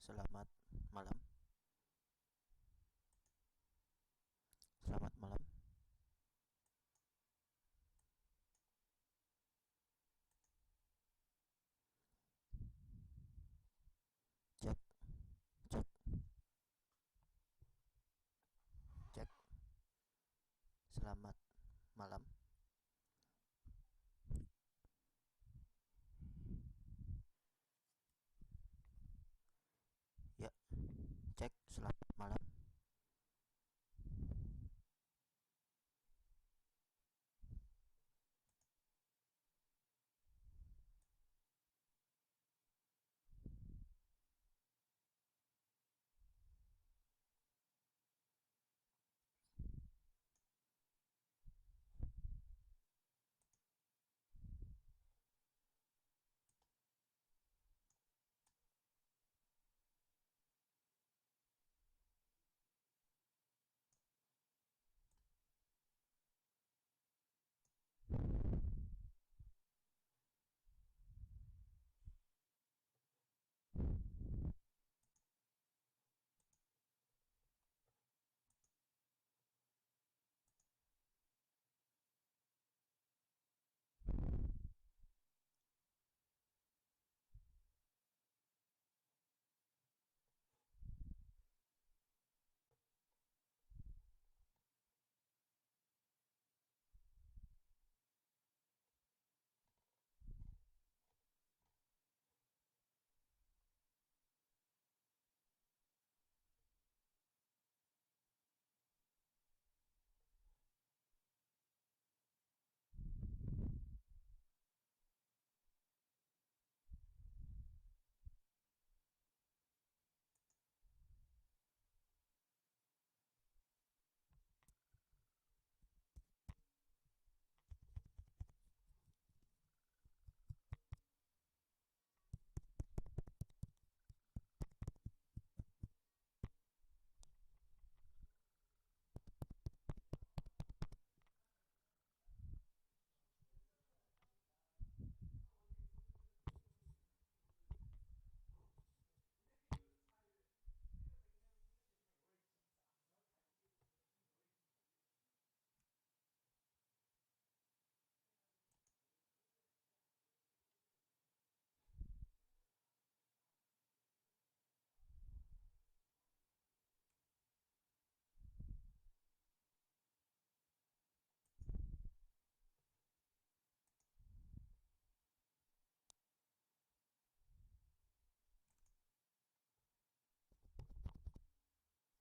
Selamat malam. Selamat malam. Cek, cek, cek. Selamat malam. Ya, cek. Selamat malam.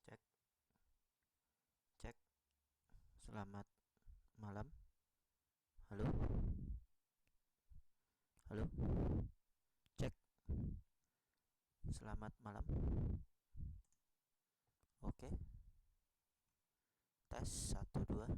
Cek, cek. Selamat malam. Halo, halo. Cek. Selamat malam. Oke. Tes 1 2.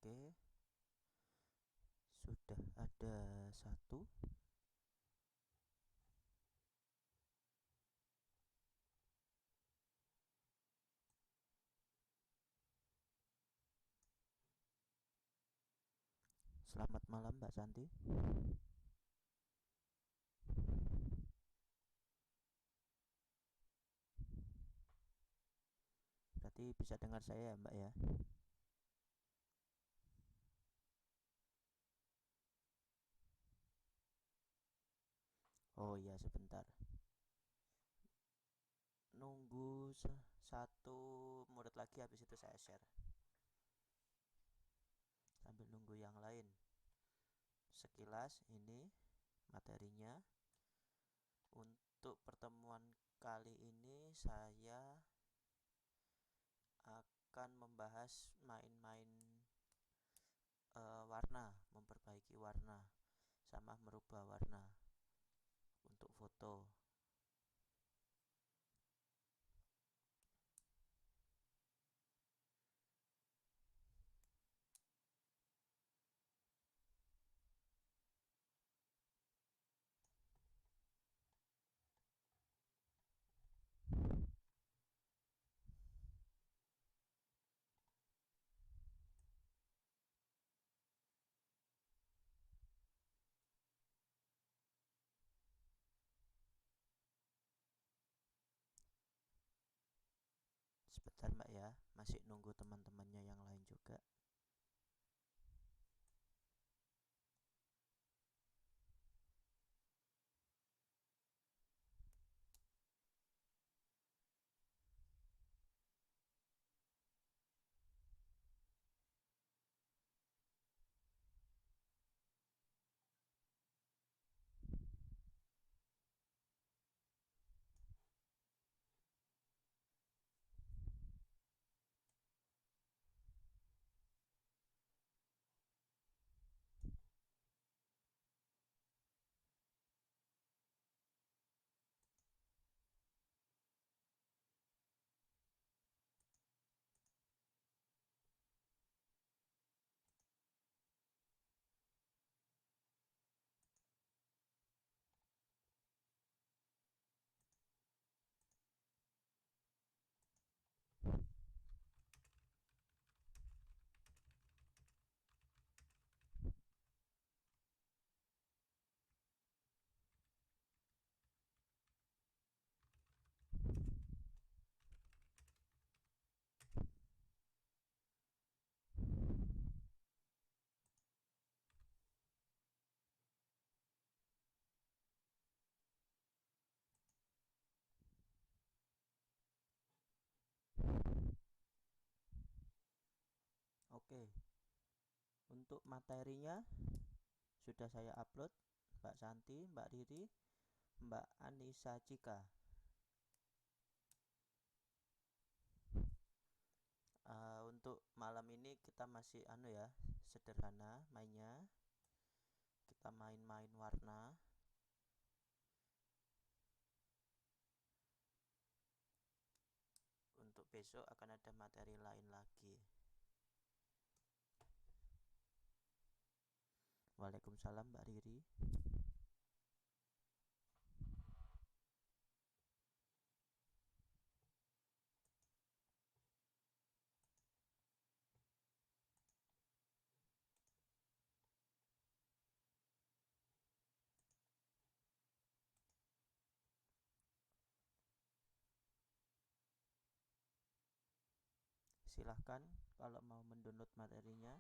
Oke. Sudah ada satu. Selamat malam, Mbak Santi. Berarti bisa dengar saya ya, Mbak ya? Oh iya, sebentar. Nunggu satu murid lagi, habis itu saya share sambil nunggu yang lain. Sekilas ini materinya. Untuk pertemuan kali ini saya akan membahas main-main warna, memperbaiki warna sama merubah warna. foto. Sebentar Mbak ya, masih nunggu teman-temannya yang lain juga. Oke, untuk materinya sudah saya upload, Mbak Santi, Mbak Riri, Mbak Anissa Cika. Untuk malam ini kita masih ya, sederhana mainnya. Kita main-main warna. Untuk besok akan ada materi lain lagi. Waalaikumsalam Mbak Riri. Silahkan kalau mau mendownload materinya.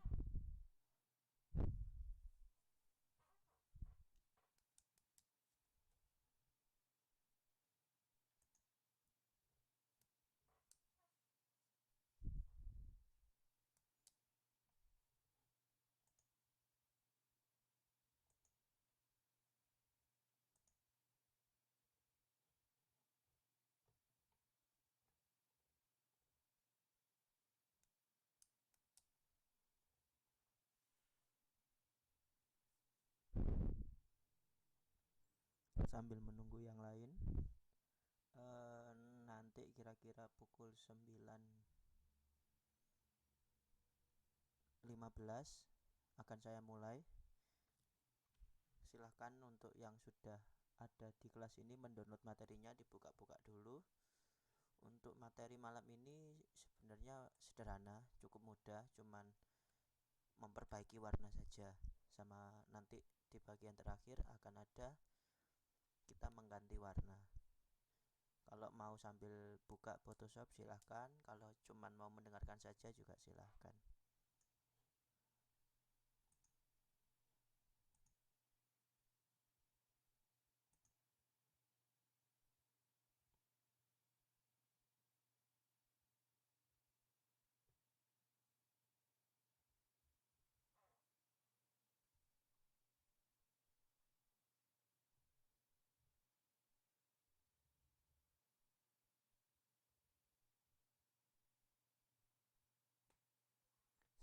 Sambil menunggu yang lain, nanti kira-kira pukul 9.15 akan saya mulai. Silahkan untuk yang sudah ada di kelas ini mendownload materinya, dibuka-buka dulu. Untuk materi malam ini sebenarnya sederhana, cukup mudah, cuman memperbaiki warna saja. Sama nanti di bagian terakhir akan ada kita mengganti warna. Kalau mau sambil buka Photoshop silahkan, kalau cuman mau mendengarkan saja juga silahkan.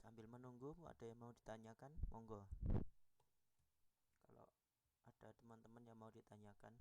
Sambil menunggu, ada yang mau ditanyakan? Monggo. Kalau ada teman-teman yang mau ditanyakan?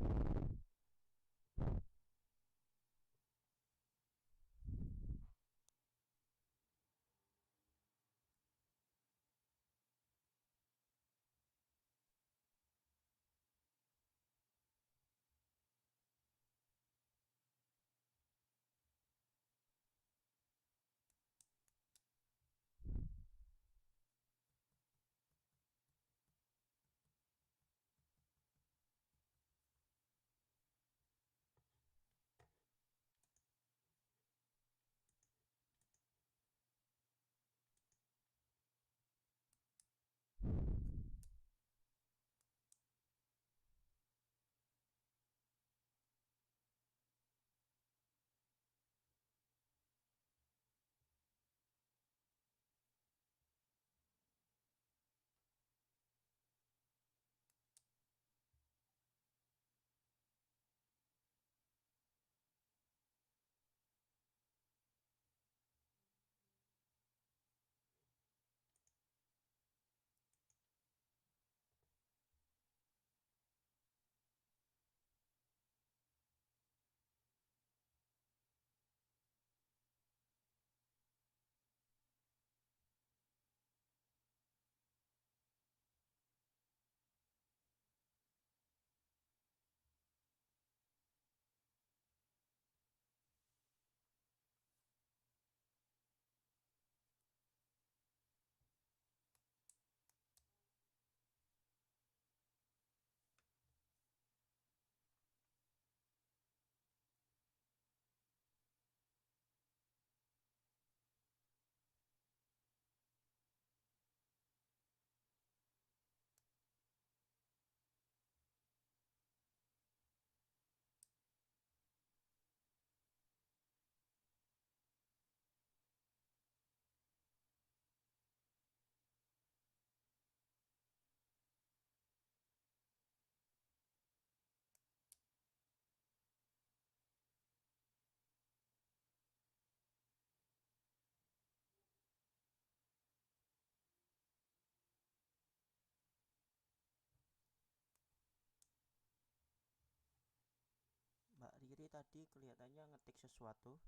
Mbak Riri tadi kelihatannya ngetik sesuatu,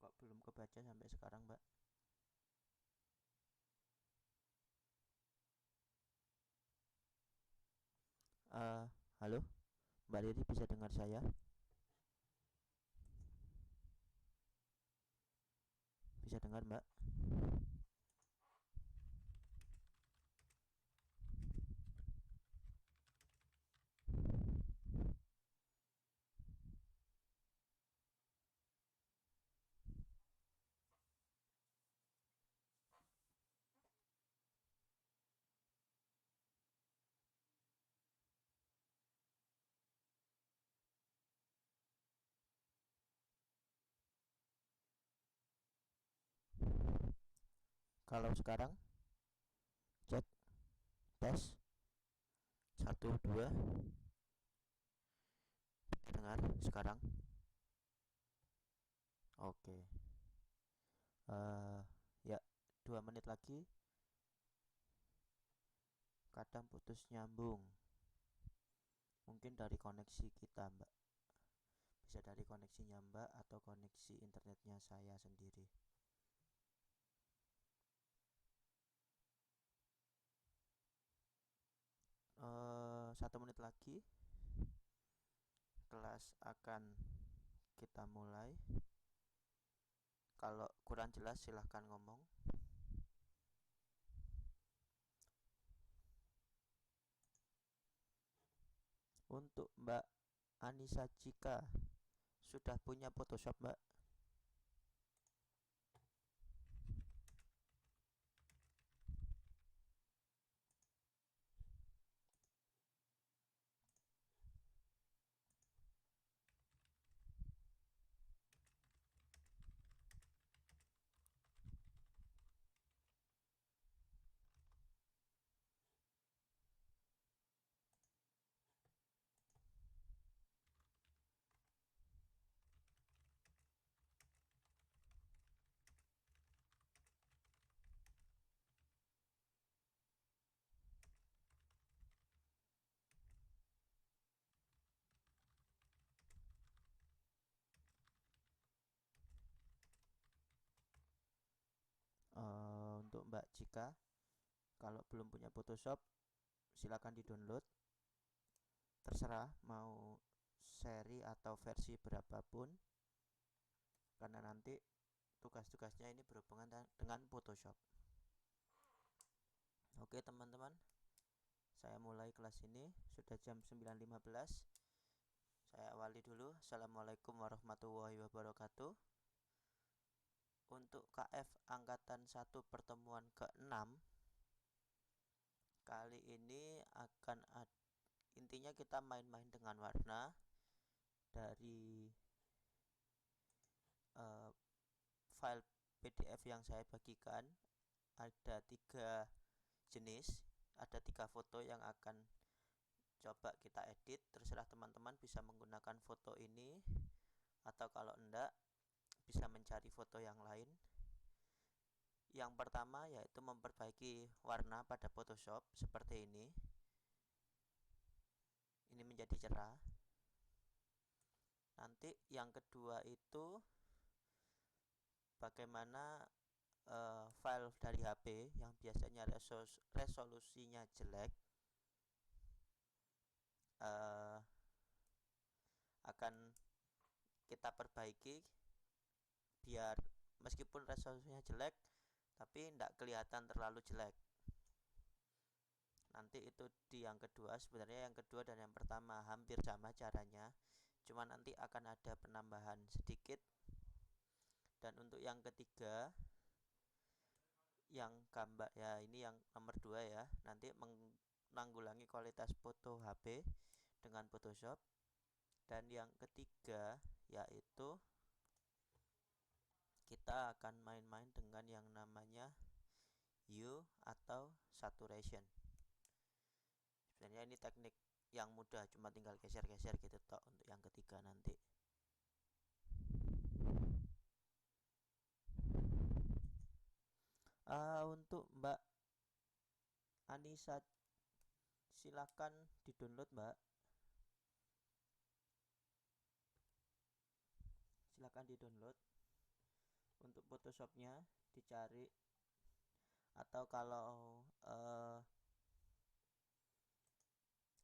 kok belum kebaca sampai sekarang, Mbak? Eh, halo, Mbak Riri bisa dengar saya? Bisa dengar, Mbak? Kalau sekarang, cek, tes, satu, dua, dengar sekarang? Oke. Ya, 2 menit lagi, kadang putus nyambung. Mungkin dari koneksi kita, Mbak. Bisa dari koneksinya Mbak atau koneksi internetnya saya sendiri. 1 menit lagi, kelas akan kita mulai. Kalau kurang jelas silahkan ngomong. Untuk Mbak Anissa Cika, sudah punya Photoshop, Mbak? Mbak Cika. Kalau belum punya Photoshop, silakan di-download. Terserah mau seri atau versi berapapun, karena nanti tugas-tugasnya ini berhubungan dengan Photoshop. Oke teman-teman, saya mulai kelas ini. Sudah jam 9.15. Saya awali dulu. Assalamualaikum warahmatullahi wabarakatuh. Untuk KF Angkatan 1 pertemuan ke-6, kali ini intinya kita main-main dengan warna. Dari file PDF yang saya bagikan ada 3 jenis, ada 3 foto yang akan coba kita edit. Terserah teman-teman bisa menggunakan foto ini, atau kalau enggak bisa mencari foto yang lain. Yang pertama yaitu memperbaiki warna pada Photoshop seperti ini. Ini menjadi cerah. Nanti yang kedua itu bagaimana file dari HP yang biasanya resolusinya jelek akan kita perbaiki biar meskipun resolusinya jelek tapi tidak kelihatan terlalu jelek. Nanti itu di yang kedua. Sebenarnya yang kedua dan yang pertama hampir sama caranya, cuma nanti akan ada penambahan sedikit. Dan untuk yang ketiga, yang gambar ya, ini yang nomor 2 ya, nanti menanggulangi kualitas foto HP dengan Photoshop. Dan yang ketiga yaitu kita akan main-main dengan yang namanya hue atau saturation. Sebenarnya ini teknik yang mudah, cuma tinggal geser-geser gitu toh untuk yang ketiga nanti. Untuk Mbak Anissa, silakan di-download Mbak. Silakan di-download. Untuk Photoshopnya dicari, atau kalau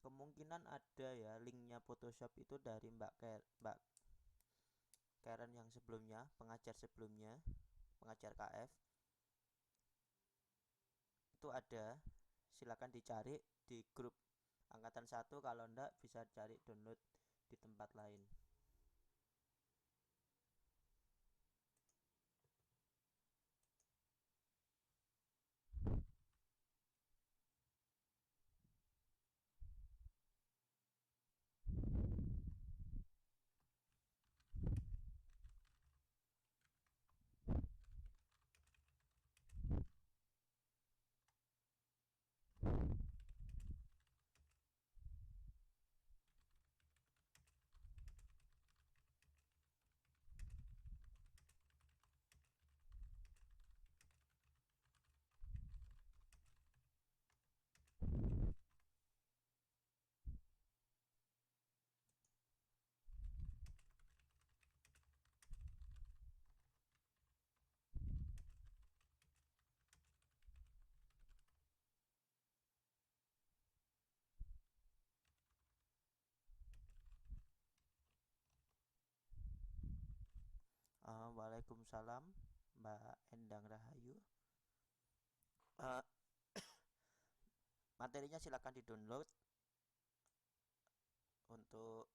kemungkinan ada ya linknya Photoshop itu dari Mbak Karen yang sebelumnya, pengajar sebelumnya, pengajar KF itu ada. Silakan dicari di grup angkatan 1, kalau enggak bisa cari download di tempat lain. Waalaikumsalam Mbak Endang Rahayu. Materinya silakan di-download untuk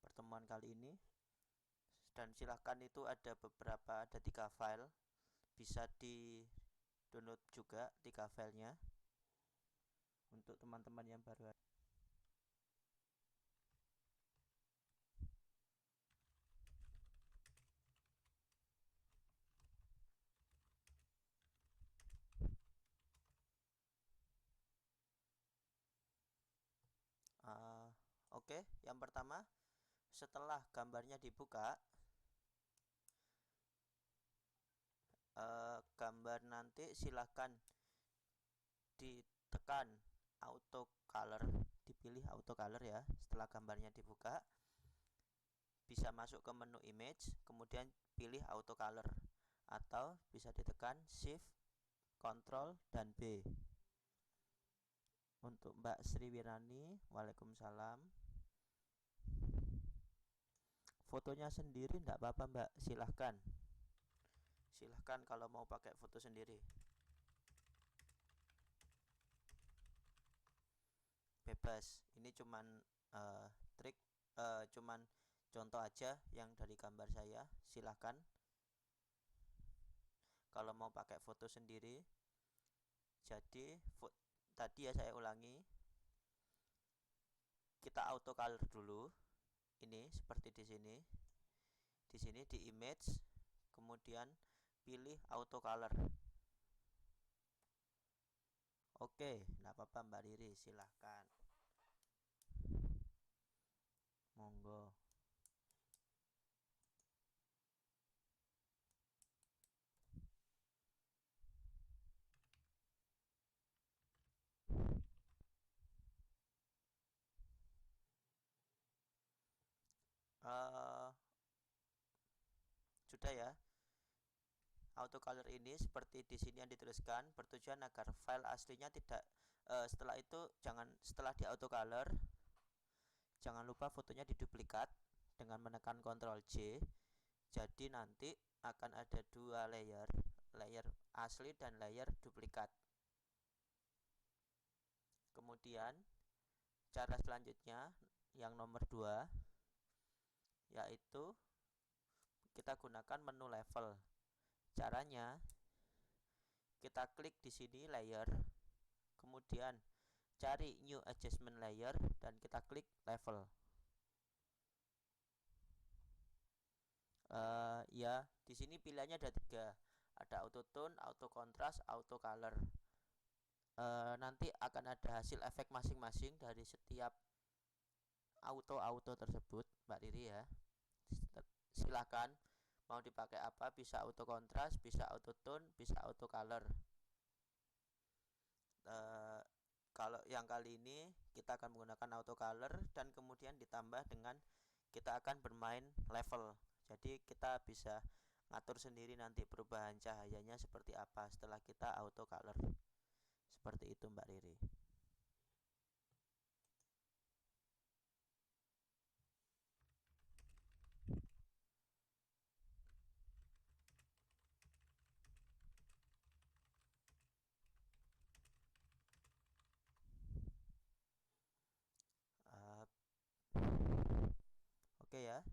pertemuan kali ini. Dan silakan, itu ada 3 file, bisa di-download juga 3 filenya untuk teman-teman yang baru. Oke, yang pertama, setelah gambarnya dibuka, gambar nanti silahkan ditekan auto color, dipilih auto color ya. Setelah gambarnya dibuka, bisa masuk ke menu image, kemudian pilih auto color, atau bisa ditekan shift Ctrl dan B. Untuk Mbak Sri Wirani, waalaikumsalam. Fotonya sendiri enggak apa-apa Mbak, silahkan. Silahkan kalau mau pakai foto sendiri. Bebas. Ini cuman trik, cuman contoh aja yang dari gambar saya. Silahkan. Kalau mau pakai foto sendiri. Jadi tadi ya saya ulangi. Kita auto color dulu. Ini seperti di sini. Di sini di image, kemudian pilih auto color. Oke, enggak apa-apa Mbak Riri, silahkan. Monggo. Sudah ya. Autocolor ini seperti di sini yang dituliskan bertujuan agar file aslinya tidak setelah itu setelah di autocolor jangan lupa fotonya diduplikat dengan menekan Ctrl J. Jadi nanti akan ada dua layer asli dan layer duplikat. Kemudian cara selanjutnya yang nomor 2 yaitu kita gunakan menu level. Caranya kita klik di sini layer, kemudian cari new adjustment layer dan kita klik level. Ya, di sini pilihannya ada 3. Ada auto tone, auto contrast, auto color. Nanti akan ada hasil efek masing-masing dari setiap auto tersebut, Mbak Riri ya. Silakan mau dipakai apa, bisa auto contrast, bisa auto tone, bisa auto color. Kalau yang kali ini kita akan menggunakan auto color dan kemudian ditambah dengan kita akan bermain level. Jadi kita bisa ngatur sendiri nanti perubahan cahayanya seperti apa setelah kita auto color. Seperti itu Mbak Riri. Oke ya,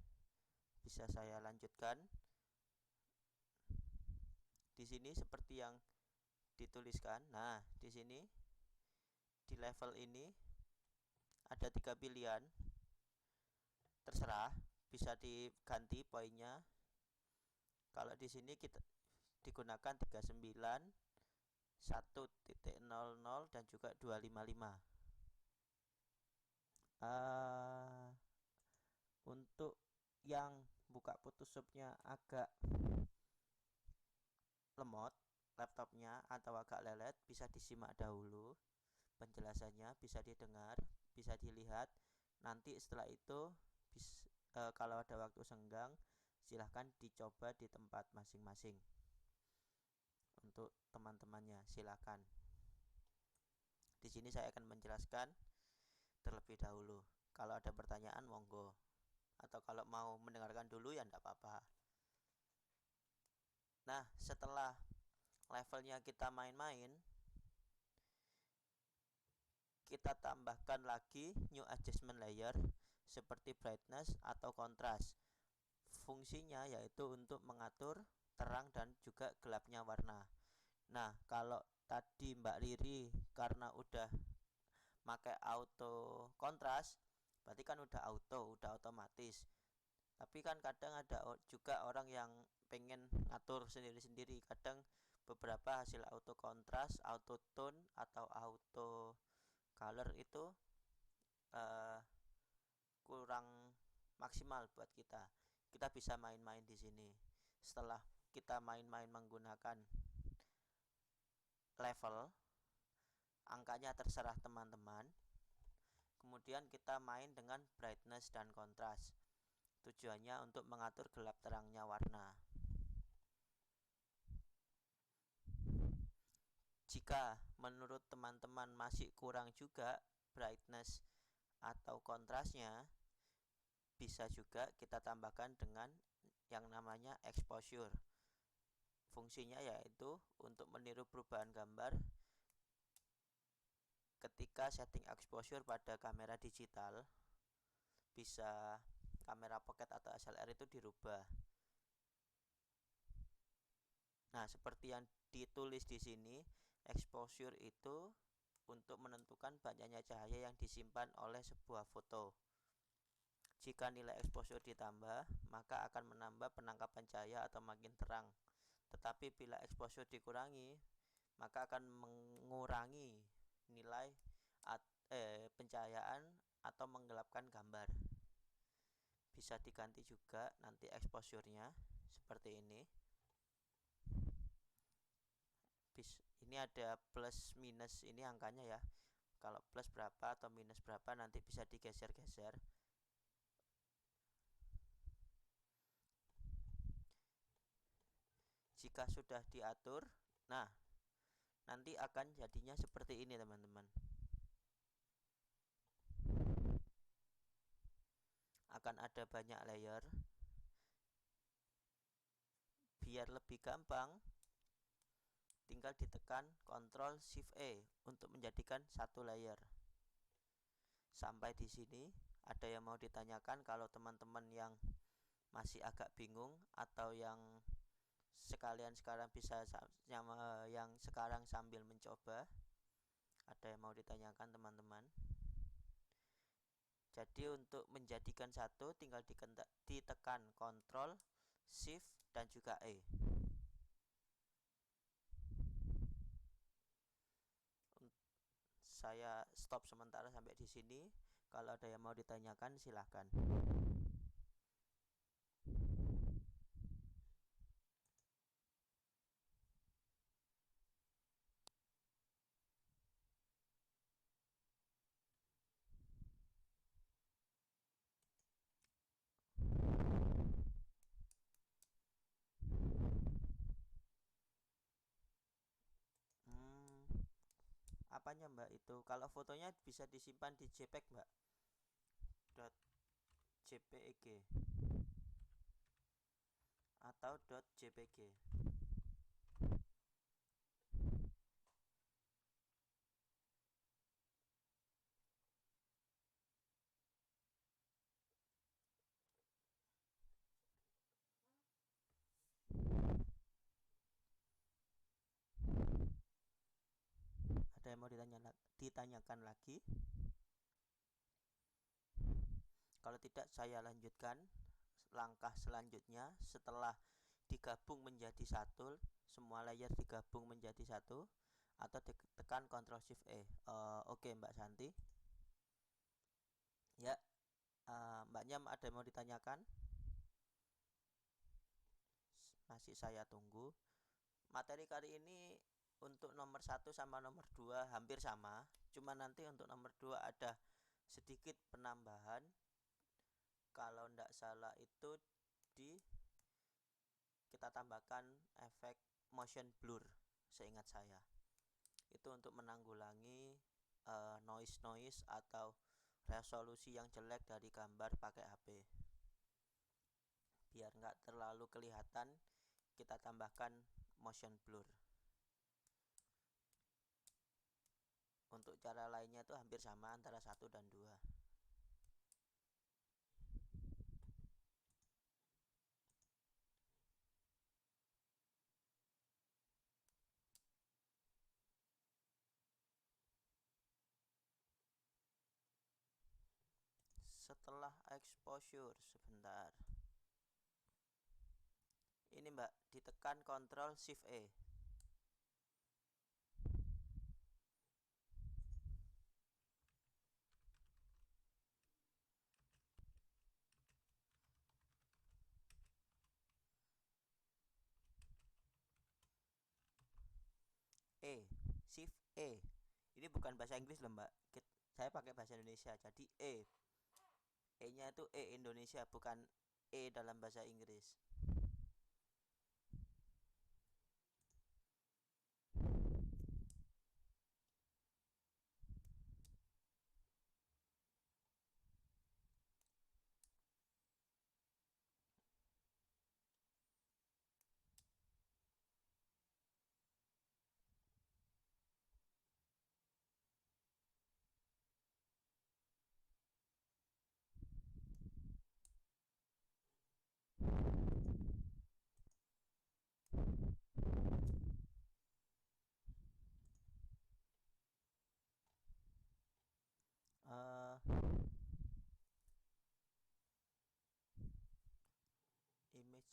bisa saya lanjutkan. Di sini seperti yang dituliskan. Nah, di sini di level ini ada 3 pilihan. Terserah, bisa diganti poinnya. Kalau di sini kita digunakan 39, 1.00 dan juga 255. Untuk yang buka Photoshopnya agak lemot laptopnya atau agak lelet, bisa disimak dahulu penjelasannya, bisa didengar, bisa dilihat. Nanti setelah itu kalau ada waktu senggang silahkan dicoba di tempat masing-masing. Untuk teman-temannya silahkan. Di sini saya akan menjelaskan terlebih dahulu. Kalau ada pertanyaan monggo, atau kalau mau mendengarkan dulu ya enggak apa-apa. Nah, setelah levelnya kita main-main, kita tambahkan lagi new adjustment layer seperti brightness atau contrast. Fungsinya yaitu untuk mengatur terang dan juga gelapnya warna. Nah, kalau tadi Mbak Riri karena udah pakai auto contrast, berarti kan udah otomatis. Tapi kan kadang ada juga orang yang pengen ngatur sendiri-sendiri. Kadang beberapa hasil auto contrast, auto tone atau auto color itu kurang maksimal buat kita. Kita bisa main-main di sini. Setelah kita main-main menggunakan level, angkanya terserah teman-teman. Kemudian kita main dengan brightness dan contrast. Tujuannya untuk mengatur gelap terangnya warna. Jika menurut teman-teman masih kurang juga brightness atau kontrasnya, bisa juga kita tambahkan dengan yang namanya exposure. Fungsinya yaitu untuk meniru perubahan gambar ketika setting exposure pada kamera digital, bisa kamera pocket atau SLR itu dirubah. Nah, seperti yang ditulis di sini, exposure itu untuk menentukan banyaknya cahaya yang disimpan oleh sebuah foto. Jika nilai exposure ditambah, maka akan menambah penangkapan cahaya atau makin terang. Tetapi bila exposure dikurangi, maka akan mengurangi nilai pencahayaan atau menggelapkan gambar. Bisa diganti juga nanti exposure-nya seperti ini. Ini ada plus minus, ini angkanya ya. Kalau plus berapa atau minus berapa nanti bisa digeser-geser. Jika sudah diatur, nah nanti akan jadinya seperti ini teman-teman. Akan ada banyak layer. Biar lebih gampang, tinggal ditekan Ctrl Shift E untuk menjadikan satu layer. Sampai di sini ada yang mau ditanyakan? Kalau teman-teman yang masih agak bingung atau yang sekalian sekarang bisa yang sekarang sambil mencoba, ada yang mau ditanyakan teman-teman? Jadi untuk menjadikan satu tinggal ditekan Ctrl Shift dan juga E. Saya stop sementara sampai di sini. Kalau ada yang mau ditanyakan silahkan. Apanya mbak itu? Kalau fotonya bisa disimpan di JPEG mbak, .jpeg atau .jpg. Ada yang mau ditanyakan lagi? Kalau tidak, saya lanjutkan langkah selanjutnya. Setelah digabung menjadi satu, semua layer digabung menjadi satu, atau tekan Ctrl Shift E. Oke Mbak Santi. Ya, Mbaknya ada yang mau ditanyakan? Masih saya tunggu. Materi kali ini untuk nomor 1 sama nomor 2 hampir sama. Cuma nanti untuk nomor 2 ada sedikit penambahan. Kalau tidak salah itu kita tambahkan efek motion blur, seingat saya. Itu untuk menanggulangi noise atau resolusi yang jelek dari gambar pakai HP. Biar nggak terlalu kelihatan, kita tambahkan motion blur. Untuk cara lainnya itu hampir sama antara 1 dan 2. Setelah exposure, sebentar. Ini Mbak, ditekan Ctrl Shift E. Shift E. Ini bukan bahasa Inggris loh Mbak. Saya pakai bahasa Indonesia. Jadi E-nya itu E Indonesia, bukan E dalam bahasa Inggris.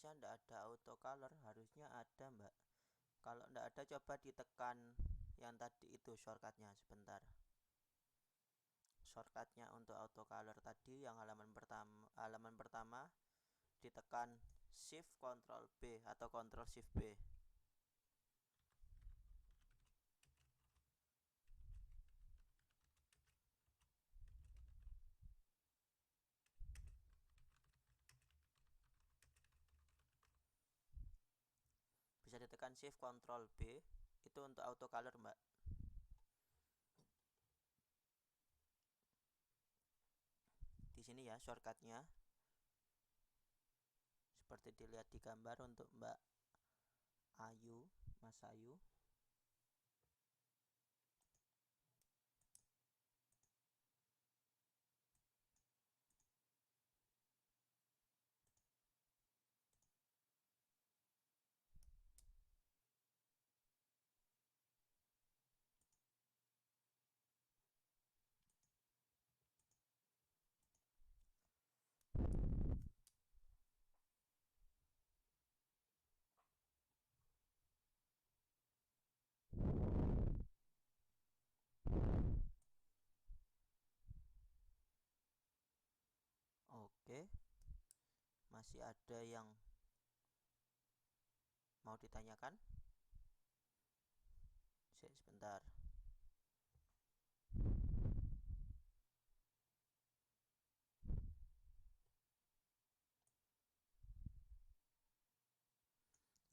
harusnya ndak ada auto color, harusnya ada mbak. Kalau ndak ada coba ditekan yang tadi itu shortcutnya sebentar. Shortcutnya untuk auto color tadi yang halaman pertama ditekan shift Ctrl B atau Ctrl Shift B. Bisa ditekan shift Ctrl B itu untuk auto color mbak. Di sini ya shortcutnya seperti dilihat di gambar untuk Mbak Ayu, Mas Ayu. Oke, masih ada yang mau ditanyakan? Sebentar.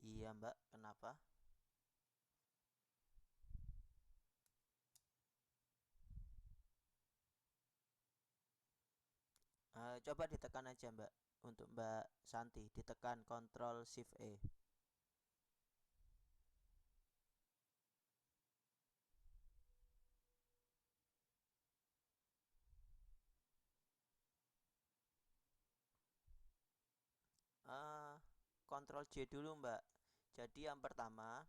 Iya Mbak, kenapa? Coba ditekan aja Mbak. Untuk Mbak Santi, ditekan Ctrl Shift E. Ctrl J dulu Mbak. Jadi yang pertama,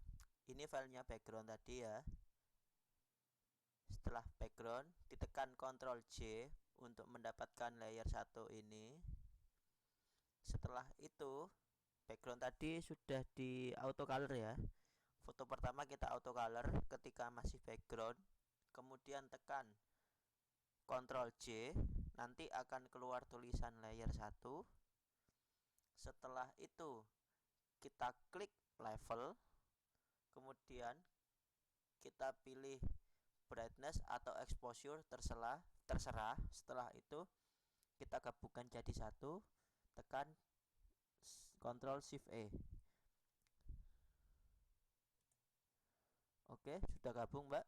ini filenya background tadi ya. Setelah background, ditekan Ctrl J untuk mendapatkan layer 1 ini. Setelah itu, background tadi sudah di auto color ya. Foto pertama kita auto color ketika masih background. Kemudian tekan Ctrl J, nanti akan keluar tulisan layer 1. Setelah itu kita klik level. Kemudian kita pilih brightness atau exposure, terserah. Setelah itu kita gabungkan jadi satu, tekan Ctrl Shift E. Oke, sudah gabung Mbak.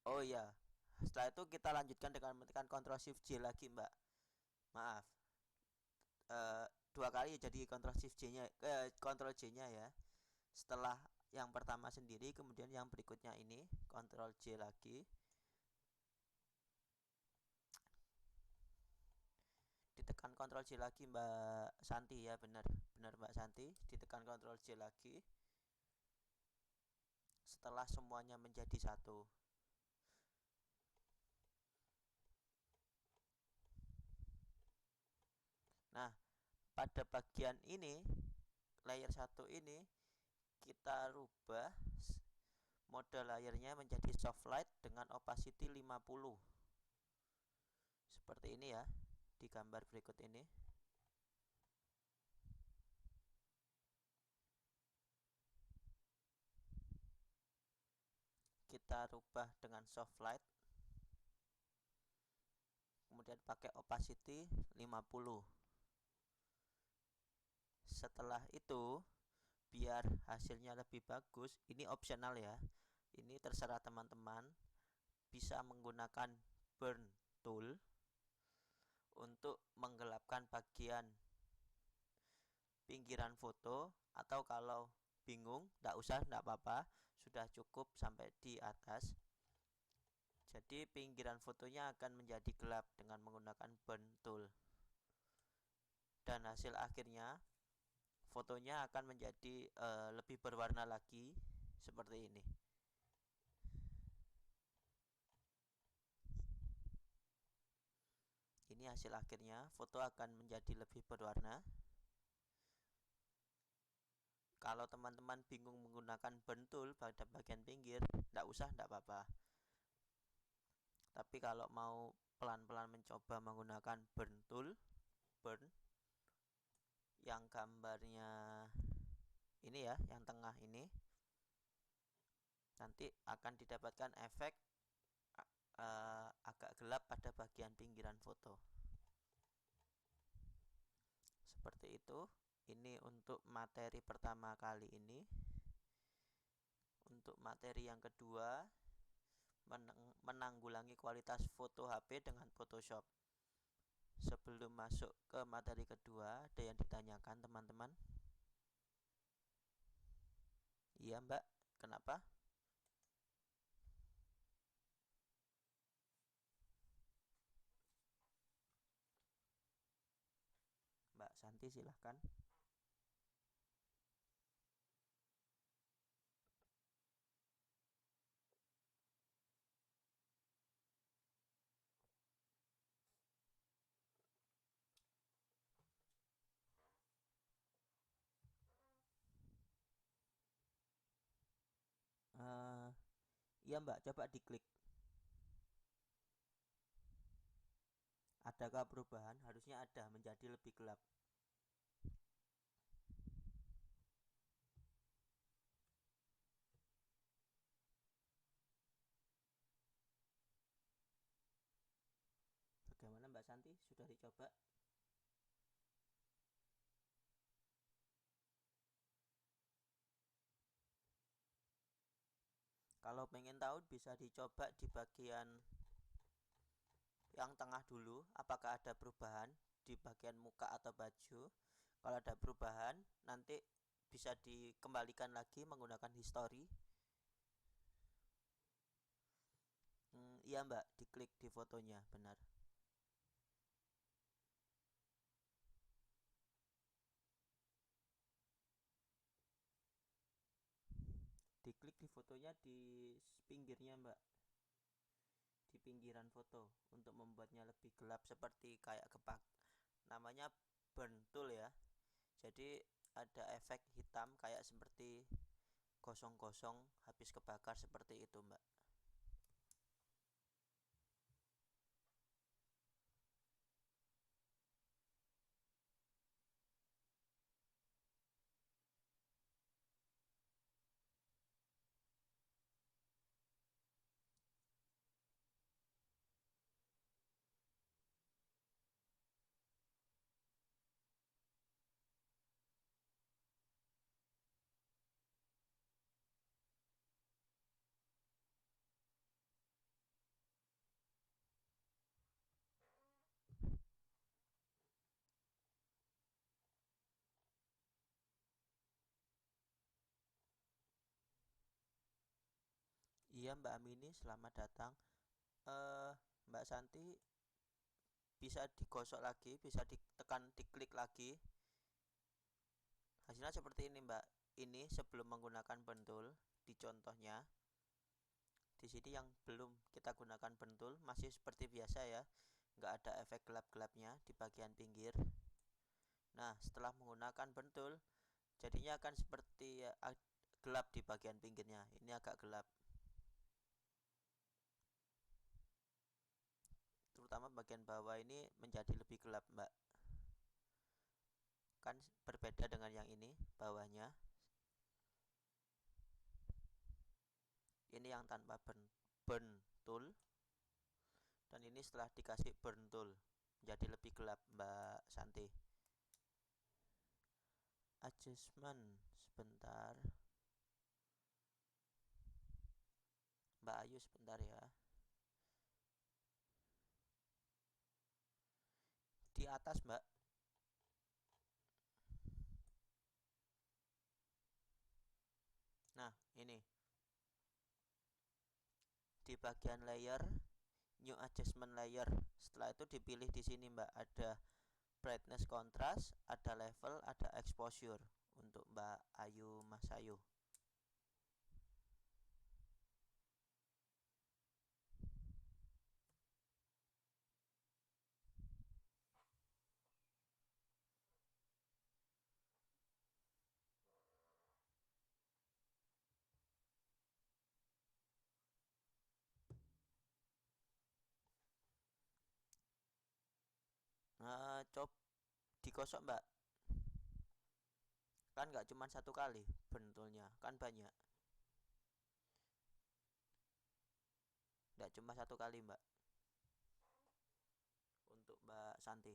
Oh iya, setelah itu kita lanjutkan dengan menekan Ctrl Shift J lagi Mbak. Maaf, dua kali jadi Ctrl Shift J-nya, Ctrl J-nya ya. Setelah yang pertama sendiri, kemudian yang berikutnya ini Ctrl J lagi. Ditekan Ctrl J lagi Mbak Santi ya, benar Mbak Santi. Ditekan Ctrl J lagi. Setelah semuanya menjadi satu. Nah, pada bagian ini, layer 1 ini, kita rubah mode layernya menjadi soft light dengan opacity 50. Seperti ini ya, di gambar berikut ini. Kita rubah dengan soft light. Kemudian pakai opacity 50. Setelah itu, biar hasilnya lebih bagus, ini opsional ya. Ini terserah teman-teman. Bisa menggunakan burn tool untuk menggelapkan bagian pinggiran foto, atau kalau bingung, tidak apa-apa, sudah cukup sampai di atas. Jadi pinggiran fotonya akan menjadi gelap dengan menggunakan burn tool. Dan hasil akhirnya fotonya akan menjadi lebih berwarna lagi seperti ini. Ini ini hasil akhirnya. Foto akan menjadi lebih berwarna. Kalau teman-teman bingung menggunakan burn tool pada bagian pinggir, tidak usah, tidak apa-apa. Tapi kalau mau pelan-pelan mencoba menggunakan burn tool, burn, yang gambarnya ini ya, yang tengah ini, nanti akan didapatkan efek agak gelap pada bagian pinggiran foto. Seperti itu. Ini untuk materi pertama kali ini. Untuk materi yang kedua, menanggulangi kualitas foto HP dengan Photoshop. Sebelum masuk ke materi kedua, ada yang ditanyakan teman-teman? Iya Mbak, kenapa? Mbak Santi silahkan. Iya Mbak, coba diklik. Adakah perubahan? Harusnya ada, menjadi lebih gelap. Bagaimana Mbak Santi? Sudah dicoba? Kalau pengen tahu bisa dicoba di bagian yang tengah dulu, apakah ada perubahan di bagian muka atau baju. Kalau ada perubahan, nanti bisa dikembalikan lagi menggunakan history. Iya Mbak, diklik di fotonya, benar. Diklik di fotonya di pinggirnya Mbak, di pinggiran foto untuk membuatnya lebih gelap seperti kayak kepak. Namanya burn tool ya. Jadi ada efek hitam kayak seperti gosong-gosong habis kebakar seperti itu Mbak. Iya Mbak Amini, selamat datang. Mbak Santi, bisa digosok lagi, bisa ditekan, diklik lagi. Hasilnya seperti ini Mbak. Ini sebelum menggunakan pentul di contohnya. Di sini yang belum kita gunakan pentul masih seperti biasa ya, nggak ada efek gelap-gelapnya di bagian pinggir. Nah, setelah menggunakan pentul, jadinya akan seperti gelap di bagian pinggirnya. Ini agak gelap. Terutama bagian bawah ini menjadi lebih gelap Mbak. Kan berbeda dengan yang ini, bawahnya. Ini yang tanpa burn tool. Dan ini setelah dikasih burn tool, menjadi lebih gelap Mbak Santi. Adjustment sebentar. Mbak Ayu sebentar ya. Di atas Mbak. Nah, ini. Di bagian layer, new adjustment layer. Setelah itu dipilih di sini Mbak, ada brightness contrast, ada level, ada exposure untuk Mbak Ayu, Mas Ayu. Coba dikosok mbak, kan nggak cuma satu kali bentulnya, kan banyak, nggak cuma satu kali mbak, untuk mbak Santi.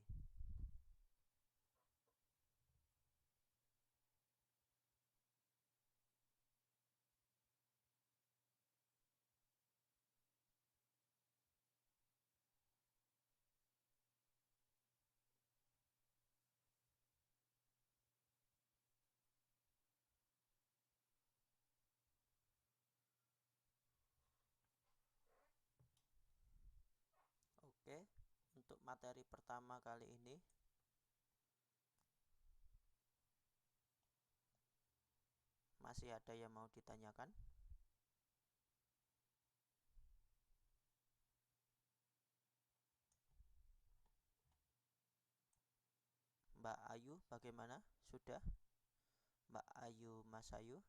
Oke, untuk materi pertama kali ini masih ada yang mau ditanyakan? Mbak Ayu bagaimana? Sudah? Mbak Ayu, Mas Ayu,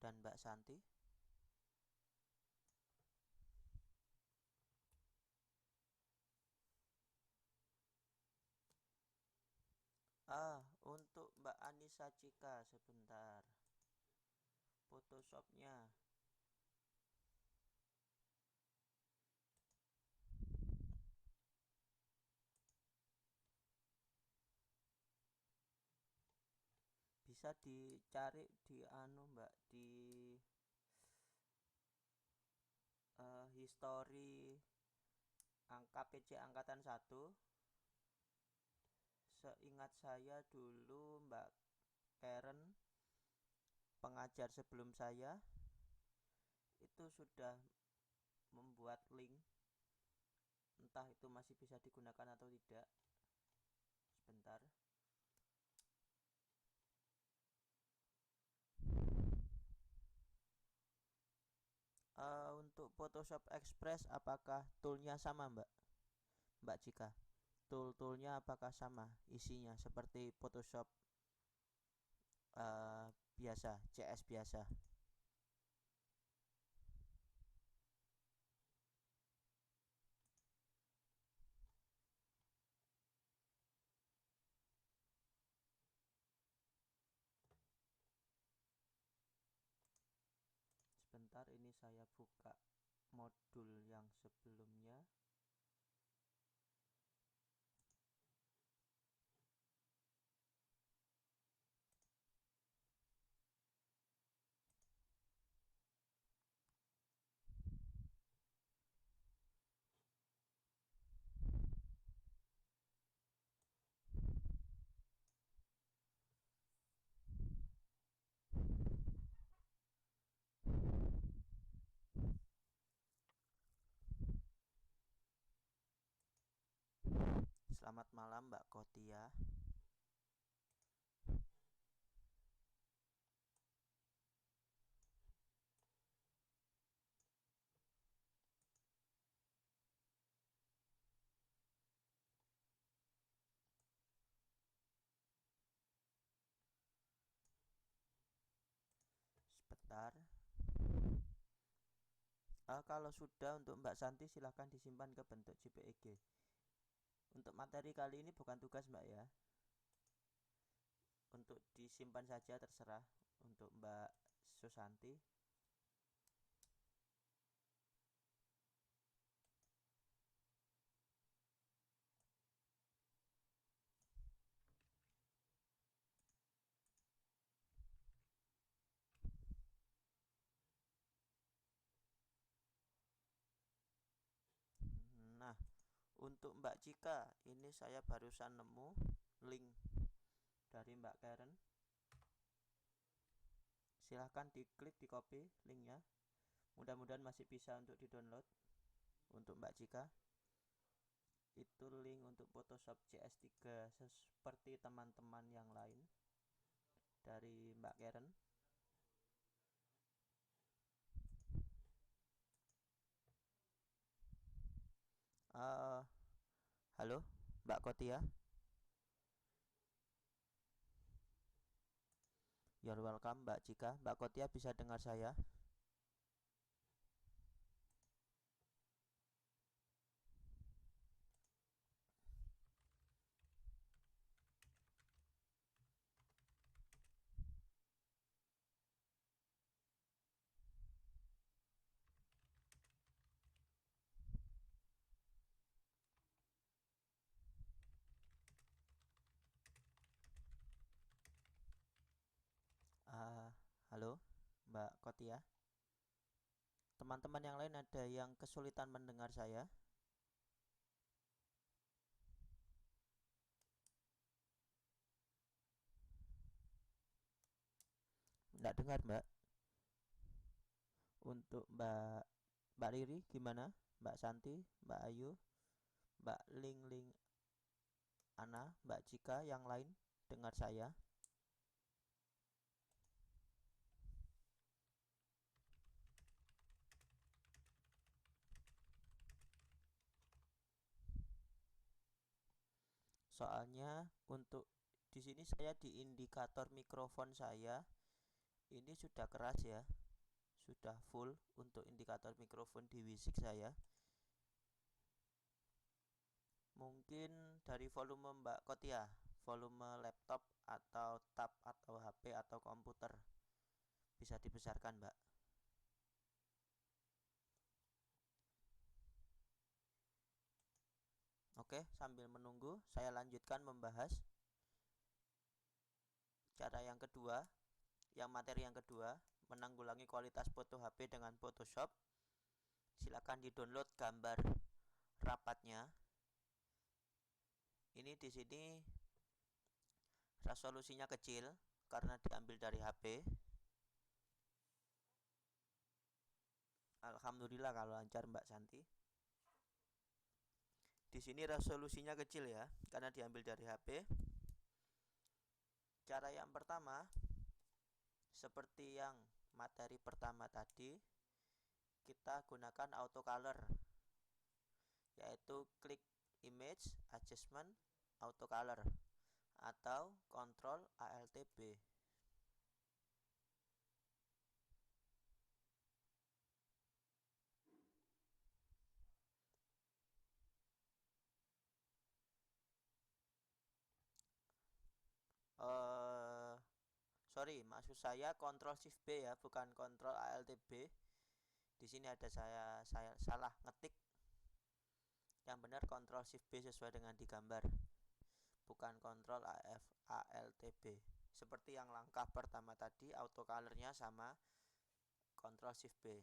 dan Mbak Santi? Untuk Mbak Anissa Cika sebentar. Photoshopnya. Bisa dicari di Mbak, di history angka PC angkatan 1. Seingat saya dulu Mbak Karen, pengajar sebelum saya, itu sudah membuat link, entah itu masih bisa digunakan atau tidak. Sebentar. Untuk Photoshop Express apakah toolnya sama Mbak Cika? Toolnya apakah sama isinya seperti Photoshop biasa, CS biasa? Sebentar, ini saya buka modul yang sebelumnya. Selamat malam Mbak Kotia. Sebentar. Kalau sudah, untuk Mbak Santi silahkan disimpan ke bentuk JPEG. Untuk materi kali ini bukan tugas Mbak ya. Untuk disimpan saja terserah untuk Mbak Susanti. Nah, untuk Mbak Cika, ini saya barusan nemu link dari Mbak Karen. Silahkan diklik, di copy linknya. Mudah-mudahan masih bisa untuk di-download. Untuk Mbak Cika, itu link untuk Photoshop CS3 seperti teman-teman yang lain dari Mbak Karen. Halo Mbak Kotia. You're welcome Mbak Cika. Mbak Kotia bisa dengar saya? Mbak Kotia. Teman-teman yang lain ada yang kesulitan mendengar saya? Nggak dengar, Mbak. Untuk Mbak Riri gimana? Mbak Santi, Mbak Ayu, Mbak Ling Ling Ana, Mbak Cika, yang lain dengar saya? Soalnya untuk di sini saya di indikator mikrofon saya ini sudah keras ya, sudah full untuk indikator mikrofon di Wisik saya. Mungkin dari volume Mbak Kotia, volume laptop atau tab atau HP atau komputer bisa dibesarkan, Mbak. Oke, sambil menunggu saya lanjutkan membahas cara yang kedua, materi yang kedua, menanggulangi kualitas foto HP dengan Photoshop. Silakan di-download gambar rapatnya. Ini di sini resolusinya kecil karena diambil dari HP. Alhamdulillah kalau lancar, Mbak Santi. Di sini resolusinya kecil ya, karena diambil dari HP. Cara yang pertama, seperti yang materi pertama tadi, kita gunakan autocolor, yaitu klik image adjustment autocolor atau Ctrl Alt B. Sorry, maksud saya Ctrl Shift B ya, bukan Ctrl Alt B. Di sini ada saya salah ngetik. Yang benar Ctrl Shift B sesuai dengan di gambar, bukan Ctrl Alt B. Seperti yang langkah pertama tadi, autocolornya sama Ctrl Shift B.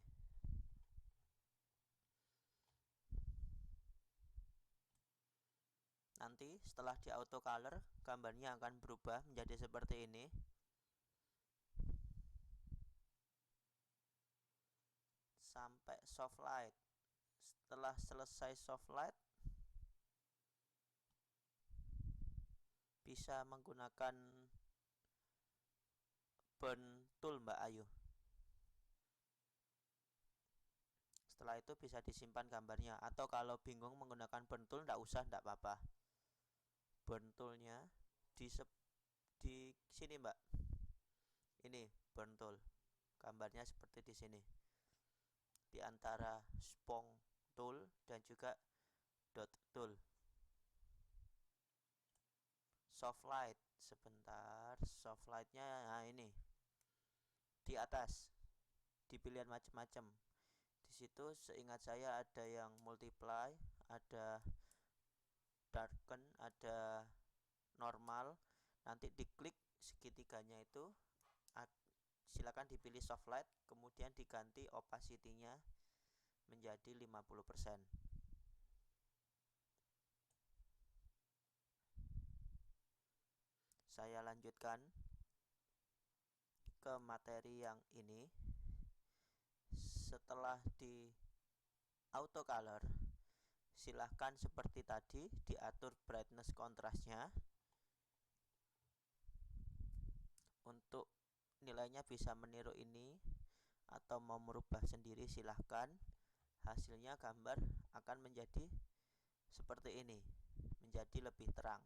Nanti setelah di autocolor, gambarnya akan berubah menjadi seperti ini. Sampai soft light. Setelah selesai soft light, bisa menggunakan burn tool, Mbak Ayu. Setelah itu bisa disimpan gambarnya, atau kalau bingung menggunakan burn tool, tidak usah, tidak apa-apa. Burn toolnya di sini, Mbak. Ini burn tool, gambarnya seperti di sini, di antara spong tool dan juga dot tool. Soft light, sebentar, soft lightnya, nah ini di atas, di pilihan macam-macam. Di situ seingat saya ada yang multiply, ada darken, ada normal. Nanti diklik segitiganya itu, silakan dipilih soft light, kemudian diganti opacity-nya menjadi 50%. Saya lanjutkan ke materi yang ini. Setelah di autocolor, silahkan seperti tadi diatur brightness kontrasnya. Untuk nilainya bisa meniru ini atau mau merubah sendiri silahkan. Hasilnya gambar akan menjadi seperti ini, menjadi lebih terang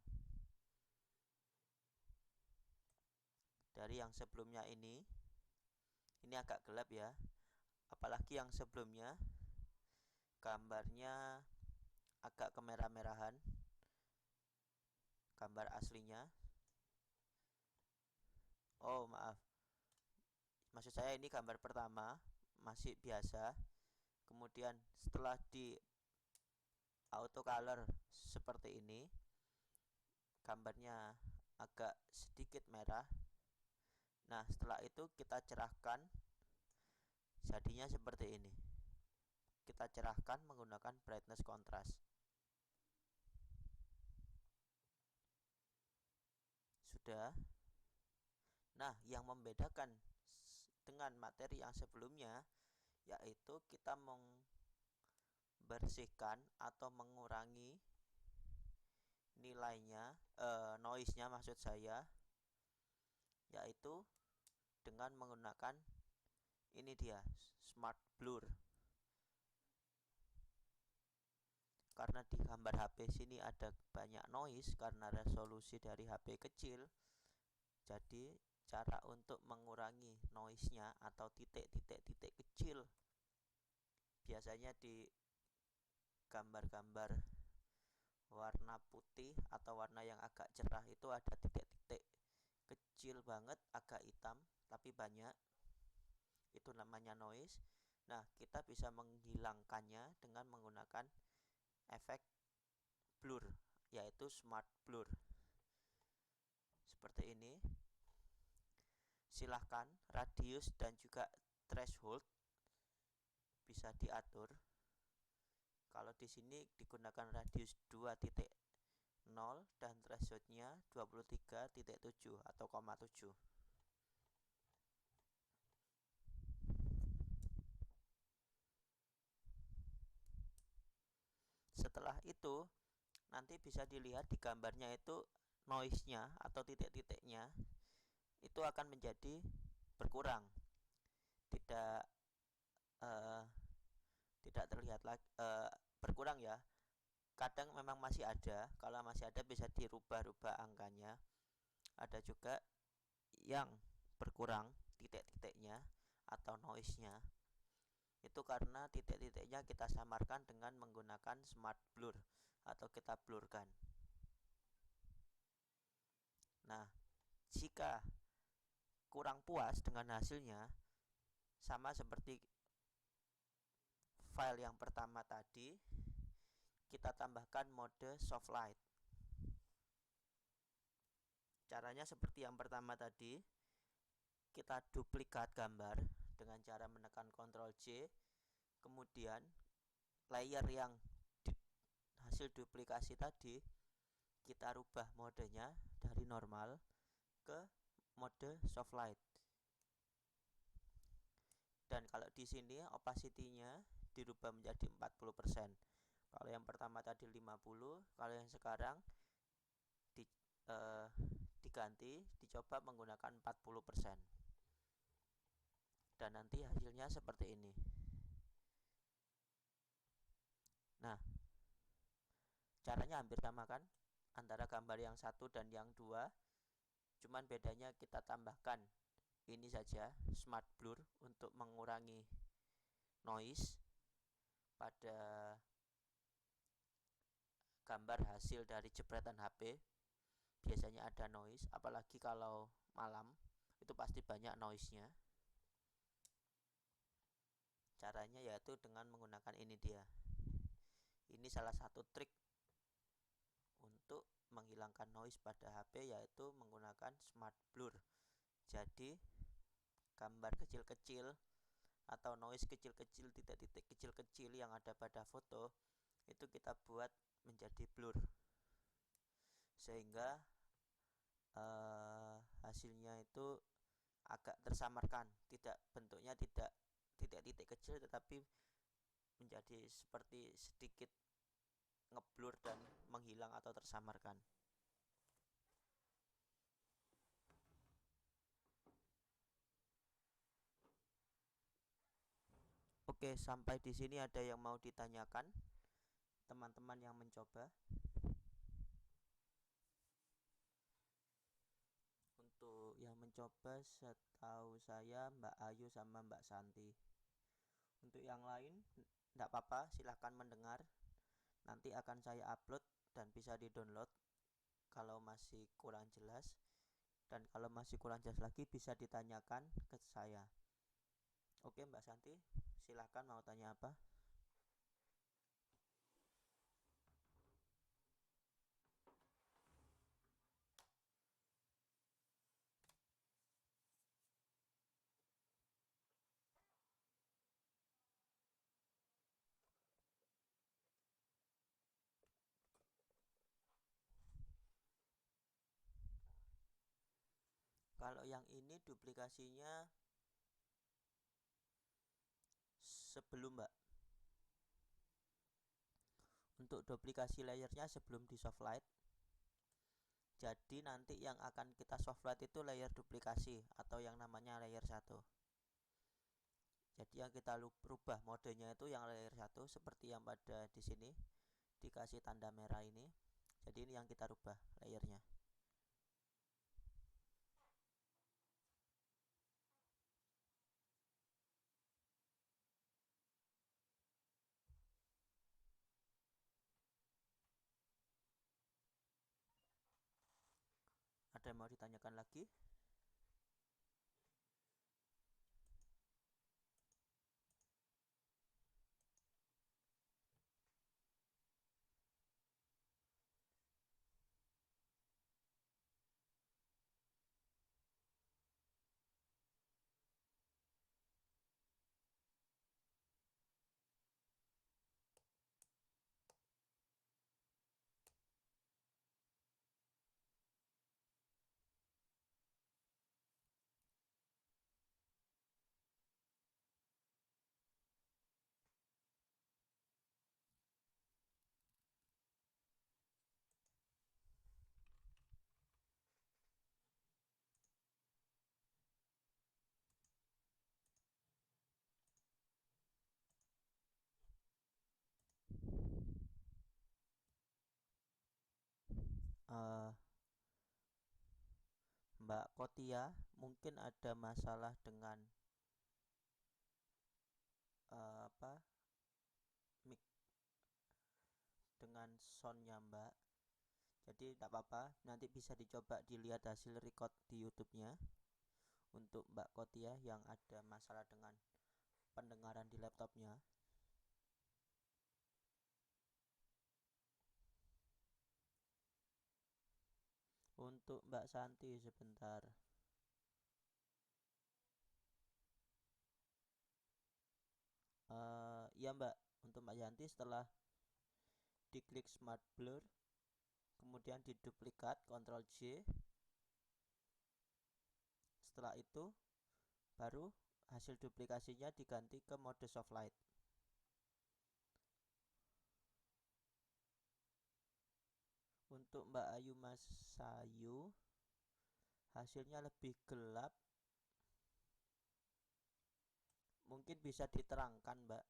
dari yang sebelumnya. Ini agak gelap ya, apalagi yang sebelumnya gambarnya agak kemerah-merahan, gambar aslinya. Oh maaf, maksud saya ini gambar pertama masih biasa, kemudian setelah di autocolor seperti ini, gambarnya agak sedikit merah. Nah setelah itu kita cerahkan Jadinya seperti ini. Kita cerahkan menggunakan brightness contrast. Sudah. Nah, yang membedakan dengan materi yang sebelumnya yaitu kita membersihkan atau mengurangi nilainya, noise-nya maksud saya, yaitu dengan menggunakan ini dia, smart blur. Karena di gambar HP sini ada banyak noise karena resolusi dari HP kecil, jadi cara untuk mengurangi noise-nya atau titik-titik kecil biasanya di gambar-gambar warna putih atau warna yang agak cerah itu ada titik-titik kecil banget, agak hitam tapi banyak, itu namanya noise. Nah, kita bisa menghilangkannya dengan menggunakan efek blur, yaitu smart blur seperti ini. Silahkan radius dan juga threshold bisa diatur. Kalau di sini digunakan radius 2.0 dan thresholdnya 23.7 atau 0,7. Setelah itu nanti bisa dilihat di gambarnya itu noise-nya atau titik-titiknya itu akan menjadi berkurang, tidak uh, tidak terlihat lagi, berkurang ya. Kadang memang masih ada, kalau masih ada bisa dirubah-rubah angkanya. Ada juga yang berkurang titik-titiknya atau noise-nya, itu karena titik-titiknya kita samarkan dengan menggunakan smart blur atau kita blurkan. Nah, jika kurang puas dengan hasilnya, sama seperti file yang pertama tadi, kita tambahkan mode soft light. Caranya seperti yang pertama tadi, kita duplikat gambar dengan cara menekan Ctrl J, kemudian layer yang hasil duplikasi tadi kita rubah modenya dari normal ke mode soft light. Dan kalau di sini opacity-nya dirubah menjadi 40%. Kalau yang pertama tadi 50, kalau yang sekarang diganti, dicoba menggunakan 40%. Dan nanti hasilnya seperti ini. Nah, caranya hampir sama kan antara gambar yang satu dan yang dua, cuman bedanya kita tambahkan ini saja, smart blur, untuk mengurangi noise pada gambar hasil dari jepretan HP. Biasanya ada noise, apalagi kalau malam itu pasti banyak noise-nya. Caranya yaitu dengan menggunakan ini dia. Ini salah satu trik untuk menghilangkan noise pada HP, yaitu menggunakan smart blur. Jadi gambar kecil-kecil atau noise kecil-kecil, titik-titik kecil-kecil yang ada pada foto itu kita buat menjadi blur, sehingga hasilnya itu agak tersamarkan, bentuknya tidak titik-titik kecil tetapi menjadi seperti sedikit ngeblur dan menghilang atau tersamarkan. Oke, sampai di sini ada yang mau ditanyakan teman-teman yang mencoba? Untuk yang mencoba setahu saya Mbak Ayu sama Mbak Santi. Untuk yang lain tidak apa-apa, silahkan mendengar. Nanti akan saya upload dan bisa di-download kalau masih kurang jelas. Dan kalau masih kurang jelas lagi bisa ditanyakan ke saya. Oke Mbak Santi, silahkan mau tanya apa? Yang ini duplikasinya sebelum, Mbak. Untuk duplikasi layernya sebelum di softlight. Jadi nanti yang akan kita softlight itu layer duplikasi atau yang namanya layer 1. Jadi yang kita rubah modenya itu yang layer 1 seperti yang pada di sini dikasih tanda merah ini. Jadi ini yang kita rubah layernya. Ada yang mau ditanyakan lagi? uh, Mbak Kotia, mungkin ada masalah dengan apa mic, dengan soundnya Mbak. Jadi tidak apa-apa, nanti bisa dicoba dilihat hasil record di YouTube-nya untuk Mbak Kotia yang ada masalah dengan pendengaran di laptopnya. Untuk Mbak Santi sebentar. Ya Mbak, untuk Mbak Yanti setelah diklik Smart Blur, kemudian diduplikat Ctrl J. Setelah itu baru hasil duplikasinya diganti ke mode soft light. Untuk Mbak Ayu Masayu, hasilnya lebih gelap. Mungkin bisa diterangkan Mbak,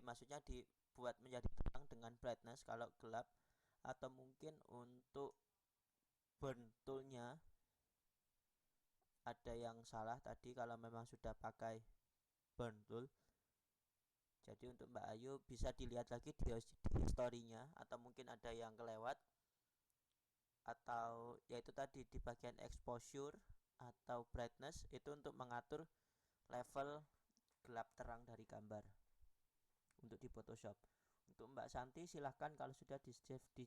maksudnya dibuat menjadi terang dengan brightness kalau gelap, atau mungkin untuk burn toolnya ada yang salah tadi kalau memang sudah pakai burn tool. Jadi untuk Mbak Ayu bisa dilihat lagi di historinya, atau mungkin ada yang kelewat, atau yaitu tadi di bagian exposure atau brightness itu untuk mengatur level gelap terang dari gambar untuk di Photoshop. Untuk Mbak Santi silahkan kalau sudah di save di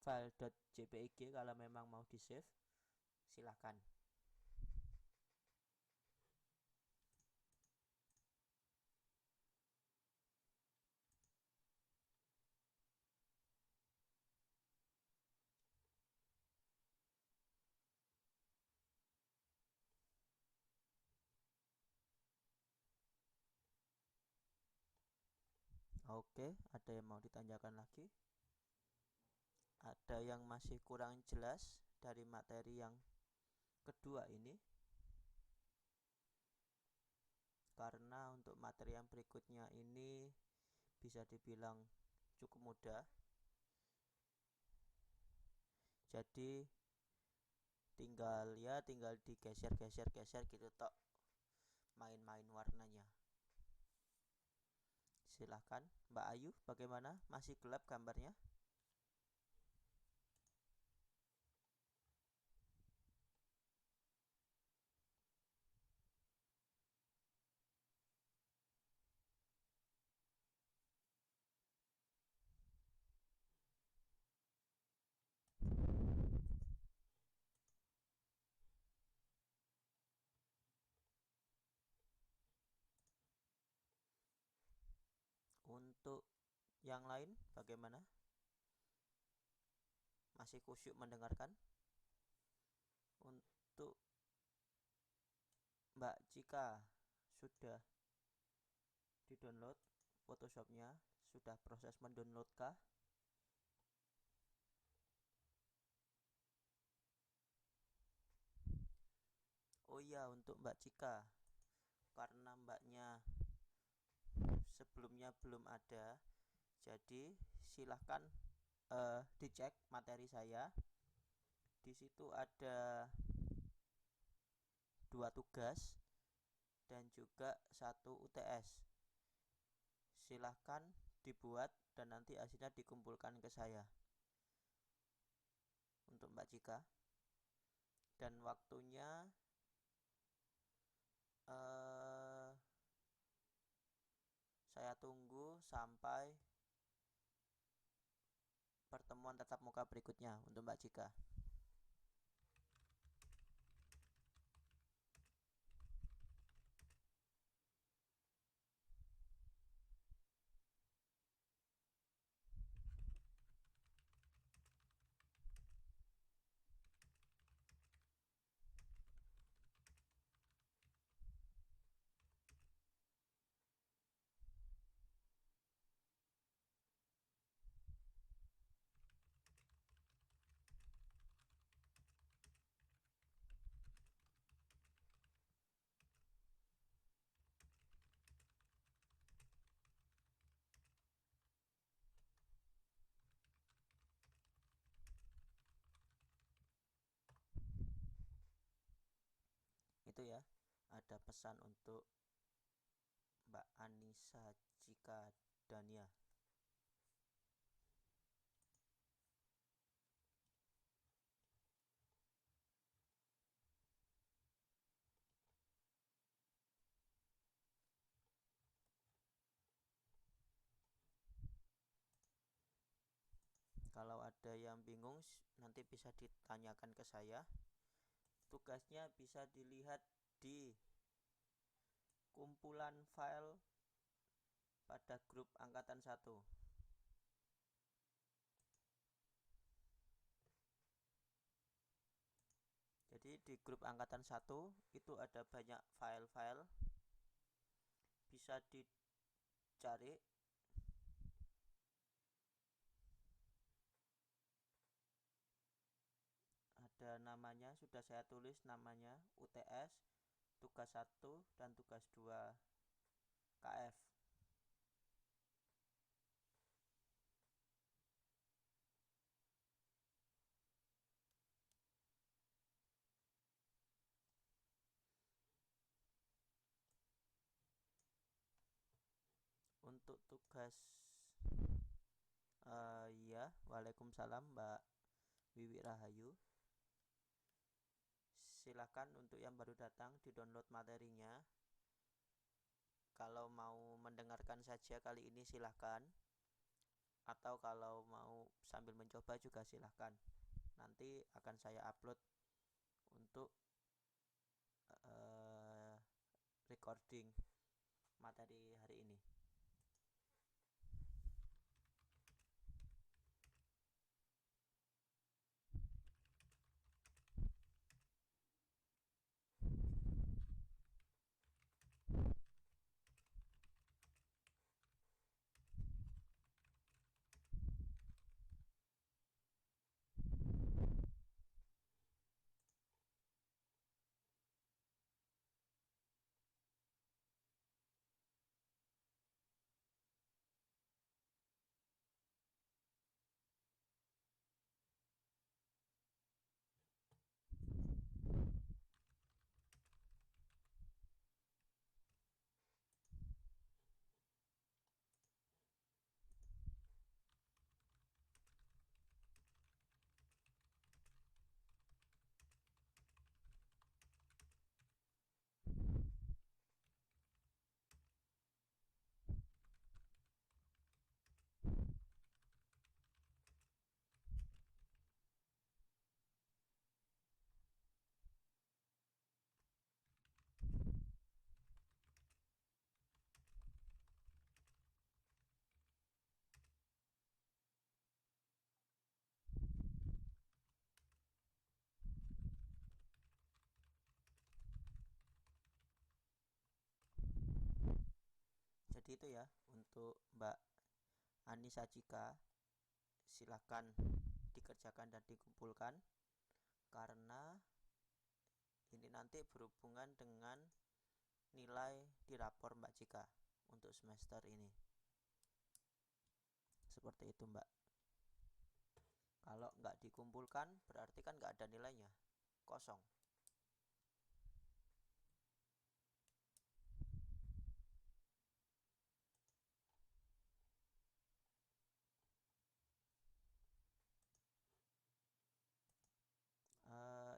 file .jpeg, kalau memang mau di save silahkan. Oke, ada yang mau ditanyakan lagi? Ada yang masih kurang jelas dari materi yang kedua ini? Karena untuk materi yang berikutnya ini bisa dibilang cukup mudah. Jadi tinggal digeser-geser gitu tok, main-main warnanya. Silahkan Mbak Ayu, bagaimana? Masih gelap gambarnya? Untuk yang lain bagaimana? Masih khusyuk mendengarkan? Untuk Mbak Cika sudah di-download Photoshopnya? Sudah proses mendownload kah? Oh iya, untuk Mbak Cika, karena mbaknya sebelumnya belum ada, jadi silahkan dicek materi saya. Di situ ada 2 tugas dan juga 1 UTS. Silahkan dibuat dan nanti hasilnya dikumpulkan ke saya untuk Mbak Cika. Dan waktunya saya tunggu sampai pertemuan tatap muka berikutnya untuk Mbak Cika. Itu ya, ada pesan untuk Mbak Anissa Cika Dania. Kalau ada yang bingung nanti bisa ditanyakan ke saya. Tugasnya bisa dilihat di kumpulan file pada grup angkatan 1. Jadi di grup angkatan 1 itu ada banyak file-file, bisa dicari. Ada namanya, sudah saya tulis namanya, UTS, tugas 1 dan tugas 2 KF. Untuk tugas iya, Waalaikumsalam Mbak Wiwi Rahayu. Silakan untuk yang baru datang di-download materinya. Kalau mau mendengarkan saja kali ini silahkan, atau kalau mau sambil mencoba juga silahkan. Nanti akan saya upload untuk recording materi hari ini. Jadi itu ya untuk Mbak Anissa Cika, silahkan dikerjakan dan dikumpulkan karena ini nanti berhubungan dengan nilai di rapor Mbak Cika untuk semester ini. Seperti itu Mbak. Kalau nggak dikumpulkan berarti kan nggak ada nilainya, kosong.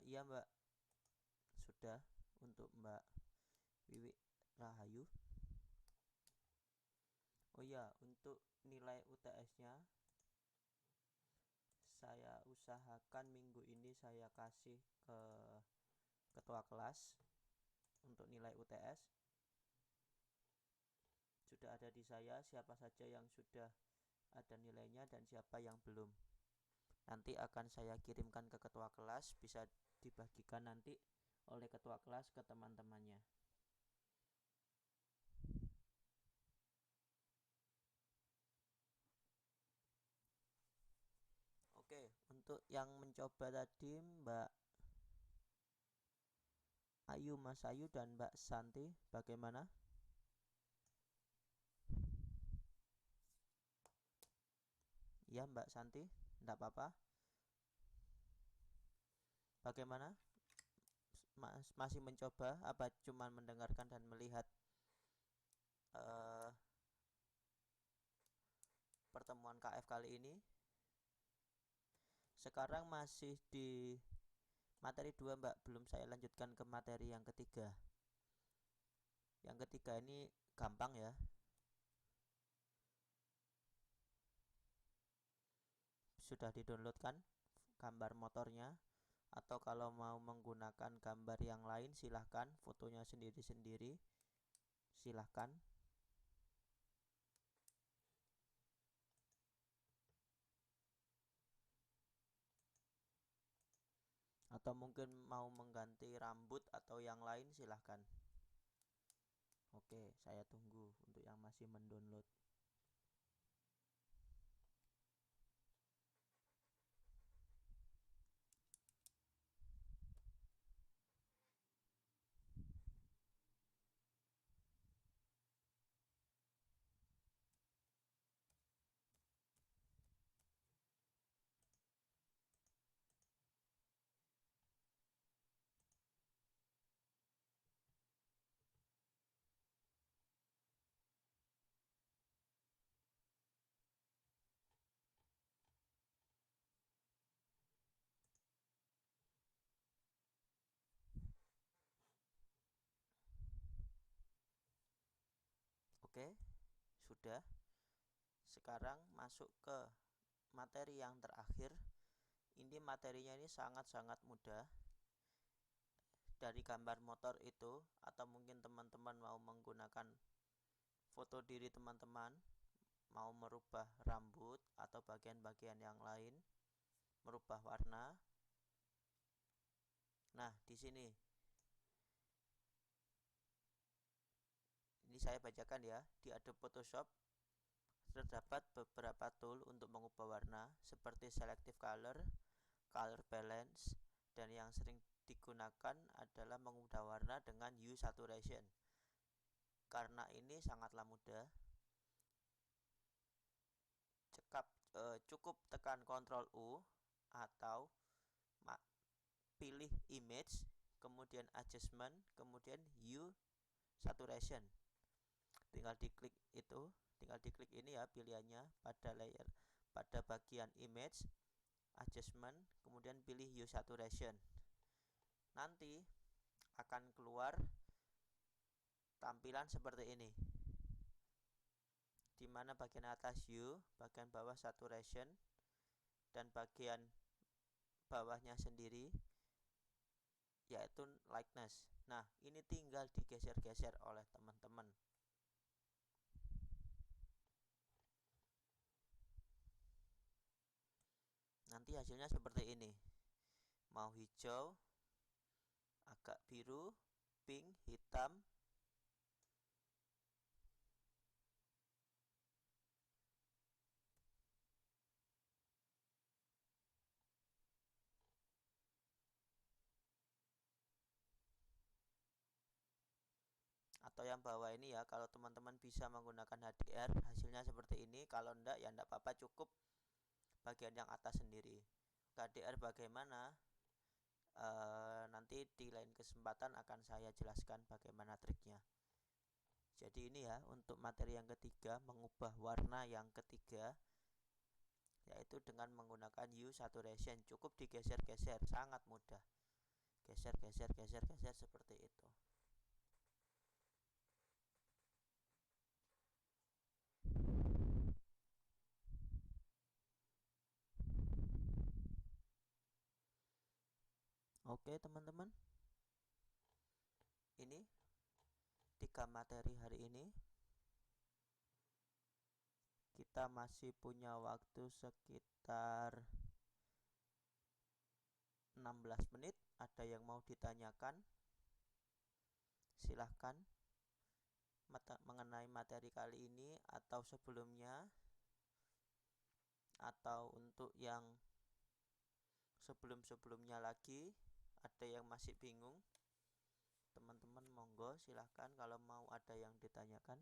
Iya Mbak, sudah untuk Mbak Wiwi Rahayu. Oh iya, untuk nilai UTS-nya saya usahakan minggu ini saya kasih ke ketua kelas untuk nilai UTS. Sudah ada di saya siapa saja yang sudah ada nilainya dan siapa yang belum. Nanti akan saya kirimkan ke ketua kelas, bisa dibagikan nanti oleh ketua kelas ke teman-temannya. Oke, untuk yang mencoba tadi Mbak Ayu, Mas Ayu dan Mbak Santi, bagaimana? Ya Mbak Santi, enggak apa-apa. Bagaimana? Masih mencoba apa cuman mendengarkan dan melihat pertemuan KF kali ini? Sekarang masih di materi 2 Mbak, belum saya lanjutkan ke materi yang ketiga. Yang ketiga ini gampang ya. Sudah di-download kan gambar motornya? Atau kalau mau menggunakan gambar yang lain silahkan, fotonya sendiri-sendiri silahkan. Atau mungkin mau mengganti rambut atau yang lain silahkan. Oke, saya tunggu untuk yang masih mendownload. Oke, sudah. Sekarang masuk ke materi yang terakhir. Ini materinya ini sangat-sangat mudah. Dari gambar motor itu, atau mungkin teman-teman mau menggunakan foto diri teman-teman, mau merubah rambut atau bagian-bagian yang lain, merubah warna. Nah, di sini ini saya bacakan ya. Di Adobe Photoshop terdapat beberapa tool untuk mengubah warna seperti selective color, color balance, dan yang sering digunakan adalah mengubah warna dengan hue saturation. Karena ini sangatlah mudah, cukup tekan Ctrl U atau pilih image, kemudian adjustment, kemudian hue saturation. Tinggal diklik itu, tinggal diklik ini ya pilihannya pada layer, pada bagian image, adjustment, kemudian pilih hue saturation. Nanti akan keluar tampilan seperti ini, di mana bagian atas hue, bagian bawah saturation, dan bagian bawahnya sendiri yaitu lightness. Nah, ini tinggal digeser-geser oleh teman-teman. Nanti hasilnya seperti ini. Mau hijau, agak biru, pink, hitam, atau yang bawah ini ya. Kalau teman-teman bisa menggunakan HDR hasilnya seperti ini, kalau enggak ya enggak apa-apa, cukup bagian yang atas sendiri. HDR bagaimana? Nanti di lain kesempatan akan saya jelaskan bagaimana triknya. Jadi ini ya untuk materi yang ketiga, mengubah warna yang ketiga, yaitu dengan menggunakan hue saturation. Cukup digeser-geser, sangat mudah. Geser, geser, geser, geser seperti itu. Oke teman-teman, ini 3 materi hari ini. Kita masih punya waktu sekitar 16 menit. Ada yang mau ditanyakan? Silahkan mengenai materi kali ini atau sebelumnya, atau untuk yang sebelum-sebelumnya lagi. Ada yang masih bingung? Teman-teman monggo silahkan kalau mau ada yang ditanyakan.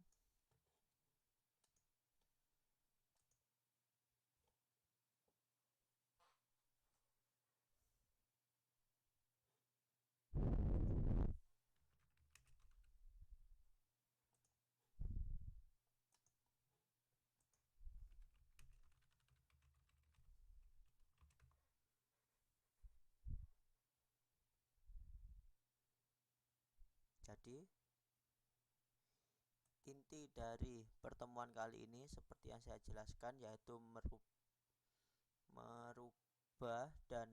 Jadi inti dari pertemuan kali ini seperti yang saya jelaskan, yaitu merubah dan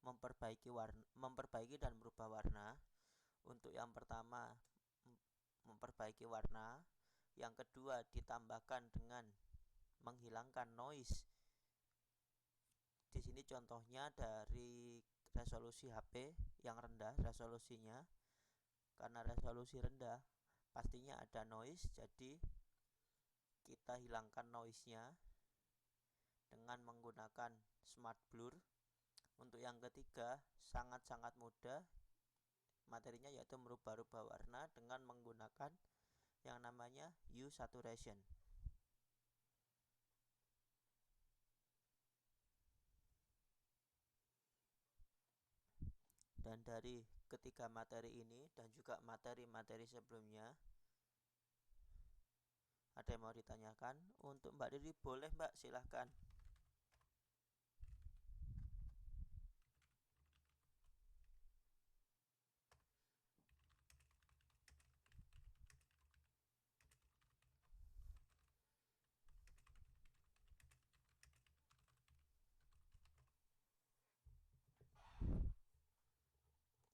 memperbaiki dan merubah warna. Untuk yang pertama memperbaiki warna, yang kedua ditambahkan dengan menghilangkan noise. Di sini contohnya dari resolusi HP yang rendah resolusinya. Karena resolusi rendah pastinya ada noise, jadi kita hilangkan noise-nya dengan menggunakan smart blur. Untuk yang ketiga sangat-sangat mudah materinya, yaitu merubah-rubah warna dengan menggunakan yang namanya hue saturation. Dan dari ketiga materi ini dan juga materi-materi sebelumnya, ada yang mau ditanyakan? Untuk Mbak Riri boleh Mbak, silahkan.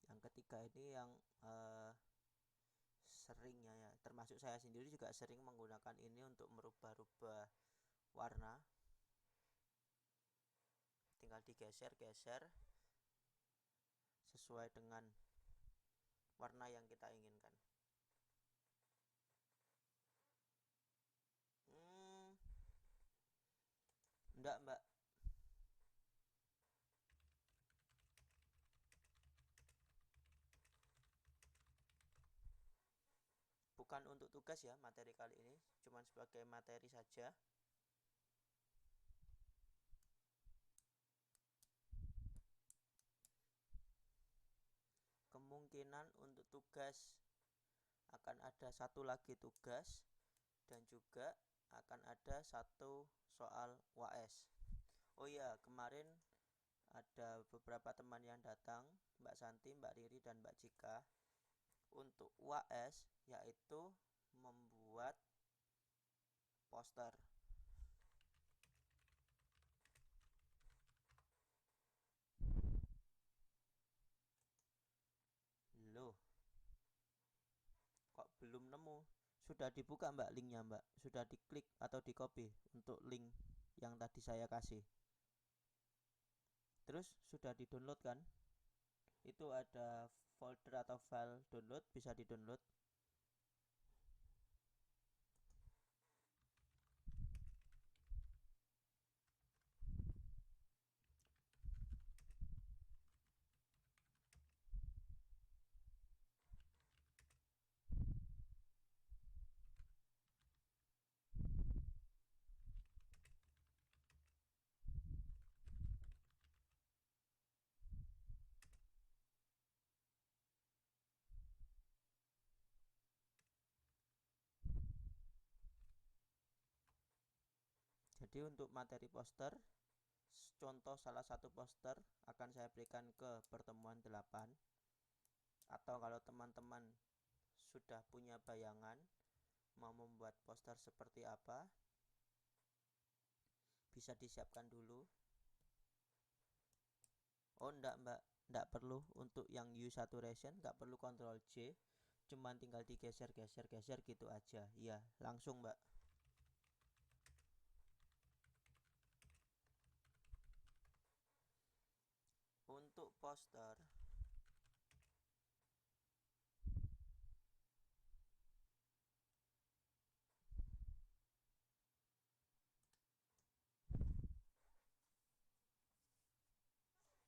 Yang ketiga ini yang seringnya ya, termasuk saya sendiri juga sering menggunakan ini untuk merubah-rubah warna. Tinggal digeser-geser sesuai dengan warna yang kita inginkan. Enggak Mbak, bukan untuk tugas ya materi kali ini, cuman sebagai materi saja. Kemungkinan untuk tugas akan ada satu lagi tugas, dan juga akan ada satu soal UAS. Oh iya, kemarin ada beberapa teman yang datang, Mbak Santi, Mbak Riri, dan Mbak Cika. Untuk UAS yaitu membuat poster. Loh, kok belum nemu? Sudah dibuka Mbak linknya Mbak? Sudah diklik atau di copy untuk link yang tadi saya kasih? Terus sudah di download kan? Itu ada folder atau file download, bisa di download. Jadi untuk materi poster, contoh salah satu poster akan saya berikan ke pertemuan 8. Atau kalau teman-teman sudah punya bayangan mau membuat poster seperti apa, bisa disiapkan dulu. Oh enggak mbak, enggak perlu untuk yang U saturation, enggak perlu Ctrl J, cuman tinggal digeser-geser gitu aja. Iya, langsung mbak. Untuk poster,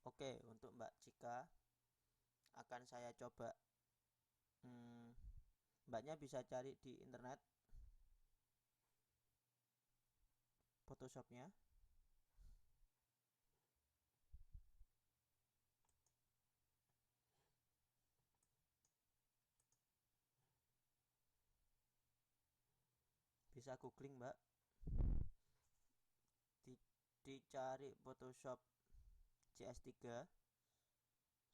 oke, untuk Mbak Cika akan saya coba. Mbaknya bisa cari di internet Photoshopnya. Bisa googling mbak, dicari Photoshop CS3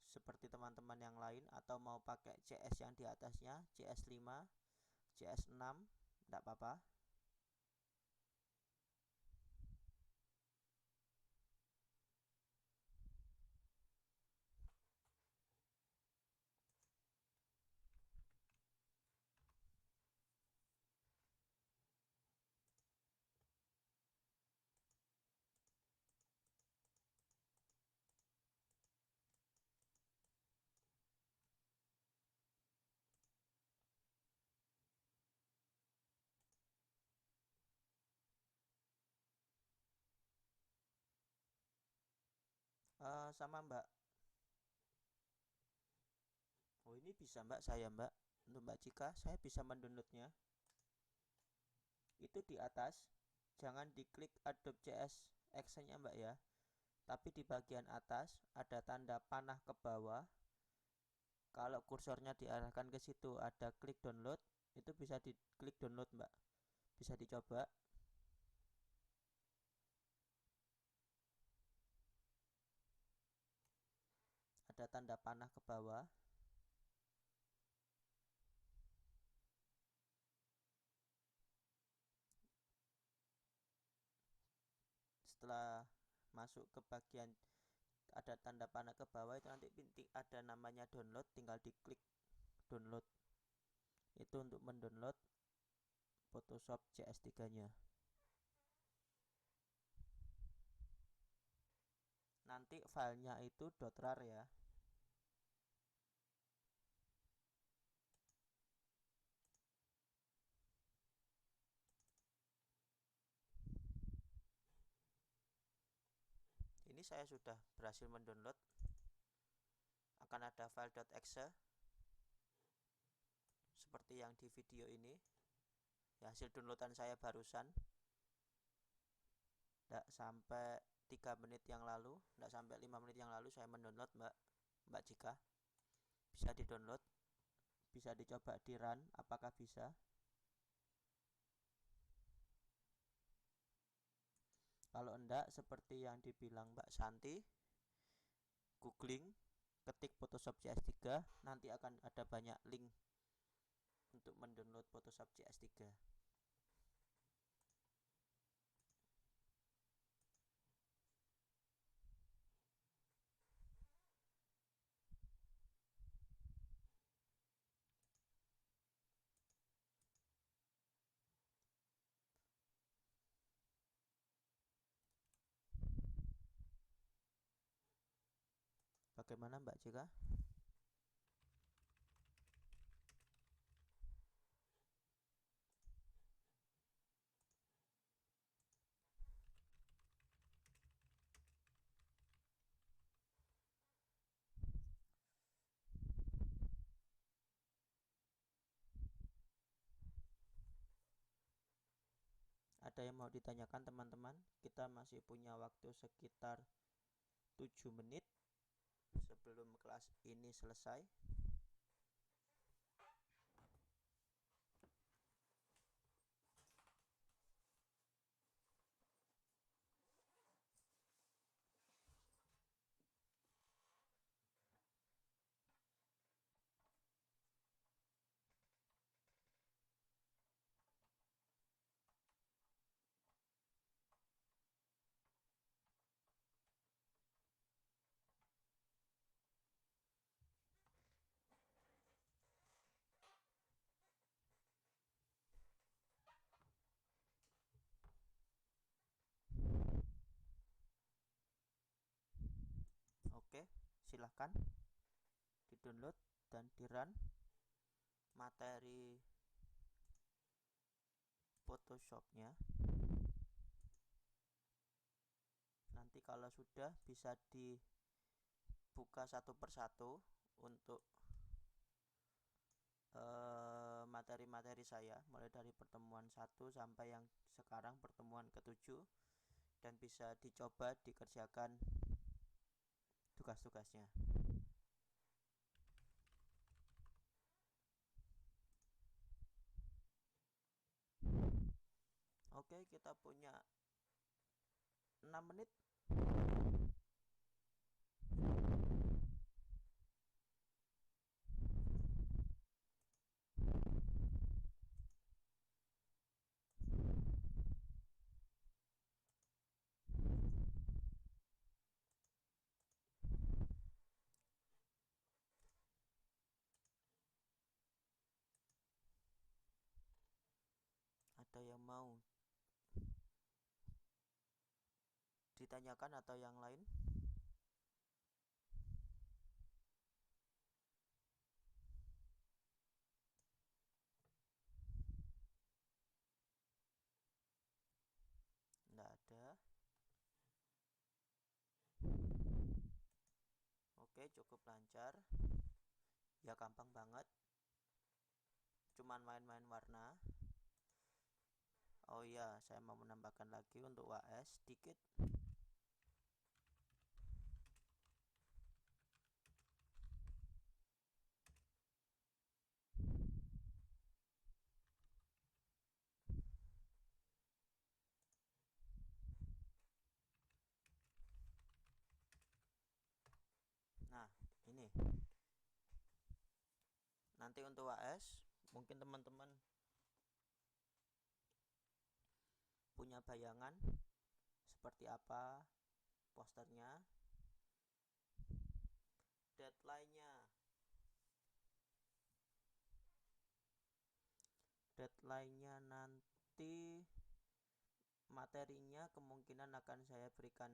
seperti teman-teman yang lain, atau mau pakai CS yang di atasnya, CS5, CS6, enggak apa-apa. Sama mbak. Oh ini bisa mbak, saya mbak. Untuk Mbak Cika, saya bisa mendownloadnya. Itu di atas, jangan diklik Adobe CS Action-nya mbak ya, tapi di bagian atas ada tanda panah ke bawah. Kalau kursornya diarahkan ke situ ada klik download, itu bisa diklik download mbak. Bisa dicoba. Ada tanda panah ke bawah. Setelah masuk ke bagian ada tanda panah ke bawah, itu nanti ada namanya download, tinggal diklik download. Itu untuk mendownload Photoshop CS3-nya. Nanti filenya itu .rar ya. Ini saya sudah berhasil mendownload. Akan ada file .exe seperti yang di video ini. Ya, hasil downloadan saya barusan. Tidak sampai 3 menit yang lalu, tidak sampai 5 menit yang lalu saya mendownload Mbak Cika. Bisa di-download, bisa dicoba di run, apakah bisa. Kalau enggak, seperti yang dibilang Mbak Santi, googling, ketik Photoshop CS3, nanti akan ada banyak link untuk mendownload Photoshop CS3. Bagaimana Mbak Cika? Ada yang mau ditanyakan teman-teman? Kita masih punya waktu sekitar 7 menit sebelum kelas ini selesai. silahkan di-download dan di-run materi Photoshopnya. Nanti kalau sudah bisa dibuka satu persatu untuk materi-materi saya mulai dari pertemuan 1 sampai yang sekarang pertemuan ke-7, dan bisa dicoba dikerjakan tugas-tugasnya. Oke, kita punya 6 menit. Ada yang mau ditanyakan atau yang lain? Nggak ada. Oke, cukup lancar. Ya gampang banget. Cuman main-main warna. Oh iya, saya mau menambahkan lagi untuk WS sedikit. Nah, ini. Nanti untuk WS, mungkin teman-teman punya bayangan seperti apa posternya. Deadline-nya nanti materinya kemungkinan akan saya berikan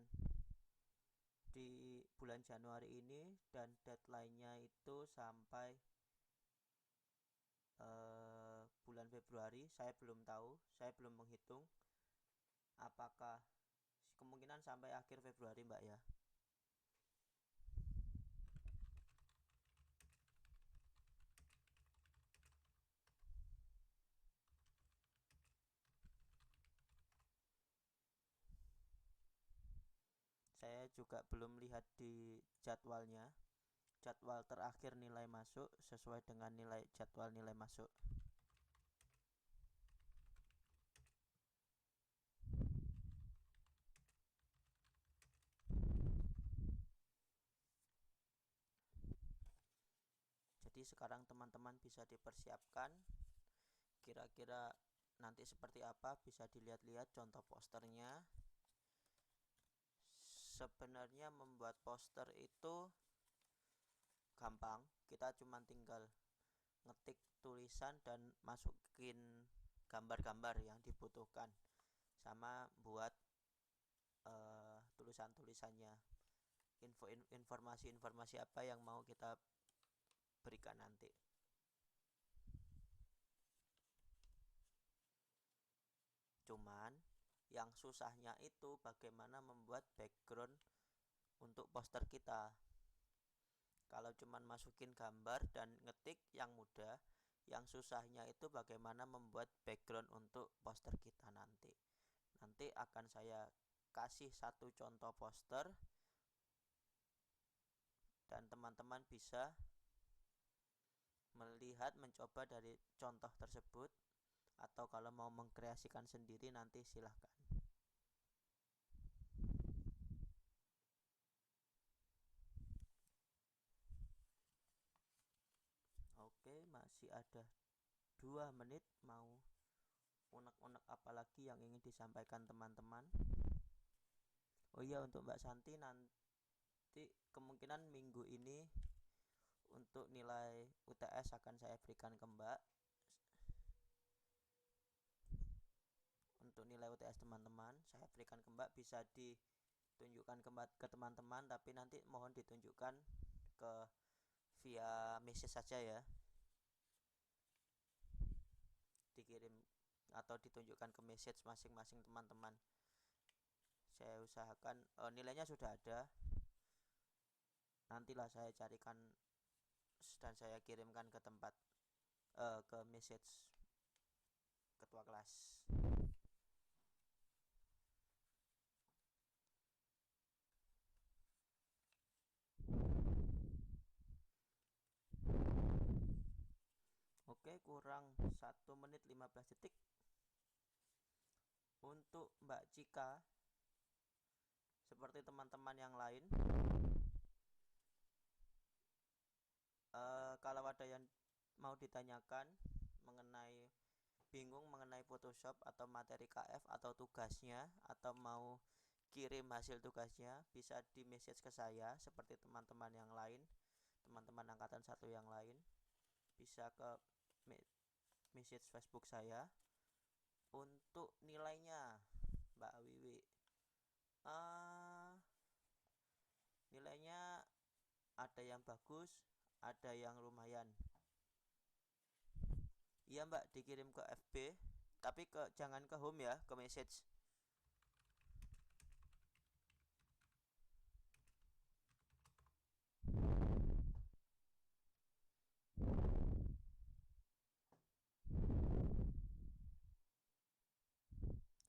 di bulan Januari ini, dan deadline-nya itu sampai bulan Februari. Saya belum tahu, saya belum menghitung apakah kemungkinan sampai akhir Februari, Mbak ya. Saya juga belum lihat di jadwalnya, jadwal terakhir nilai masuk sesuai dengan jadwal nilai masuk. Jadi sekarang teman-teman bisa dipersiapkan kira-kira nanti seperti apa, bisa dilihat-lihat contoh posternya. Sebenarnya membuat poster itu gampang, kita cuma tinggal ngetik tulisan dan masukin gambar-gambar yang dibutuhkan, sama buat tulisan-tulisannya, informasi-informasi apa yang mau kita berikan nanti. Cuman yang susahnya itu bagaimana membuat background untuk poster kita. Kalau cuman masukin gambar dan ngetik yang mudah, yang susahnya itu bagaimana membuat background untuk poster kita nanti. Nanti akan saya kasih satu contoh poster, dan teman-teman bisa melihat, mencoba dari contoh tersebut, atau kalau mau mengkreasikan sendiri nanti silahkan. Oke, masih ada 2 menit. Mau unek-unek apa lagi yang ingin disampaikan teman-teman? Oh iya, untuk Mbak Santi, nanti kemungkinan minggu ini untuk nilai UTS akan saya berikan ke Mbak. Untuk nilai UTS teman-teman saya berikan ke Mbak, bisa tunjukkan ke teman-teman, tapi nanti mohon ditunjukkan ke via message saja ya, dikirim atau ditunjukkan ke message masing-masing teman-teman. Saya usahakan nilainya sudah ada, nantilah saya carikan dan saya kirimkan ke tempat ke message ketua kelas. Oke, kurang 1 menit 15 detik. Untuk Mbak Cika, seperti teman-teman yang lain, kalau ada yang mau ditanyakan mengenai bingung mengenai Photoshop atau materi KF atau tugasnya, atau mau kirim hasil tugasnya, bisa di message ke saya seperti teman-teman yang lain, teman-teman angkatan 1 yang lain, bisa ke message Facebook saya. Untuk nilainya Mbak Wiwi, nilainya ada yang bagus, ada yang lumayan. Iya Mbak, dikirim ke FB, tapi jangan ke home ya, ke message.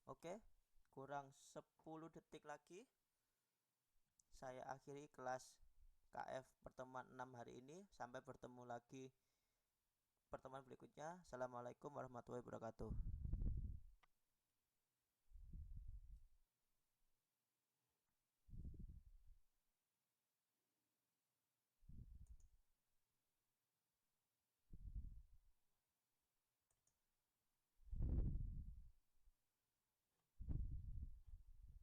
Oke, kurang 10 detik lagi saya akhiri kelas KF pertemuan 6 hari ini. Sampai bertemu lagi pertemuan berikutnya. Assalamualaikum warahmatullahi wabarakatuh.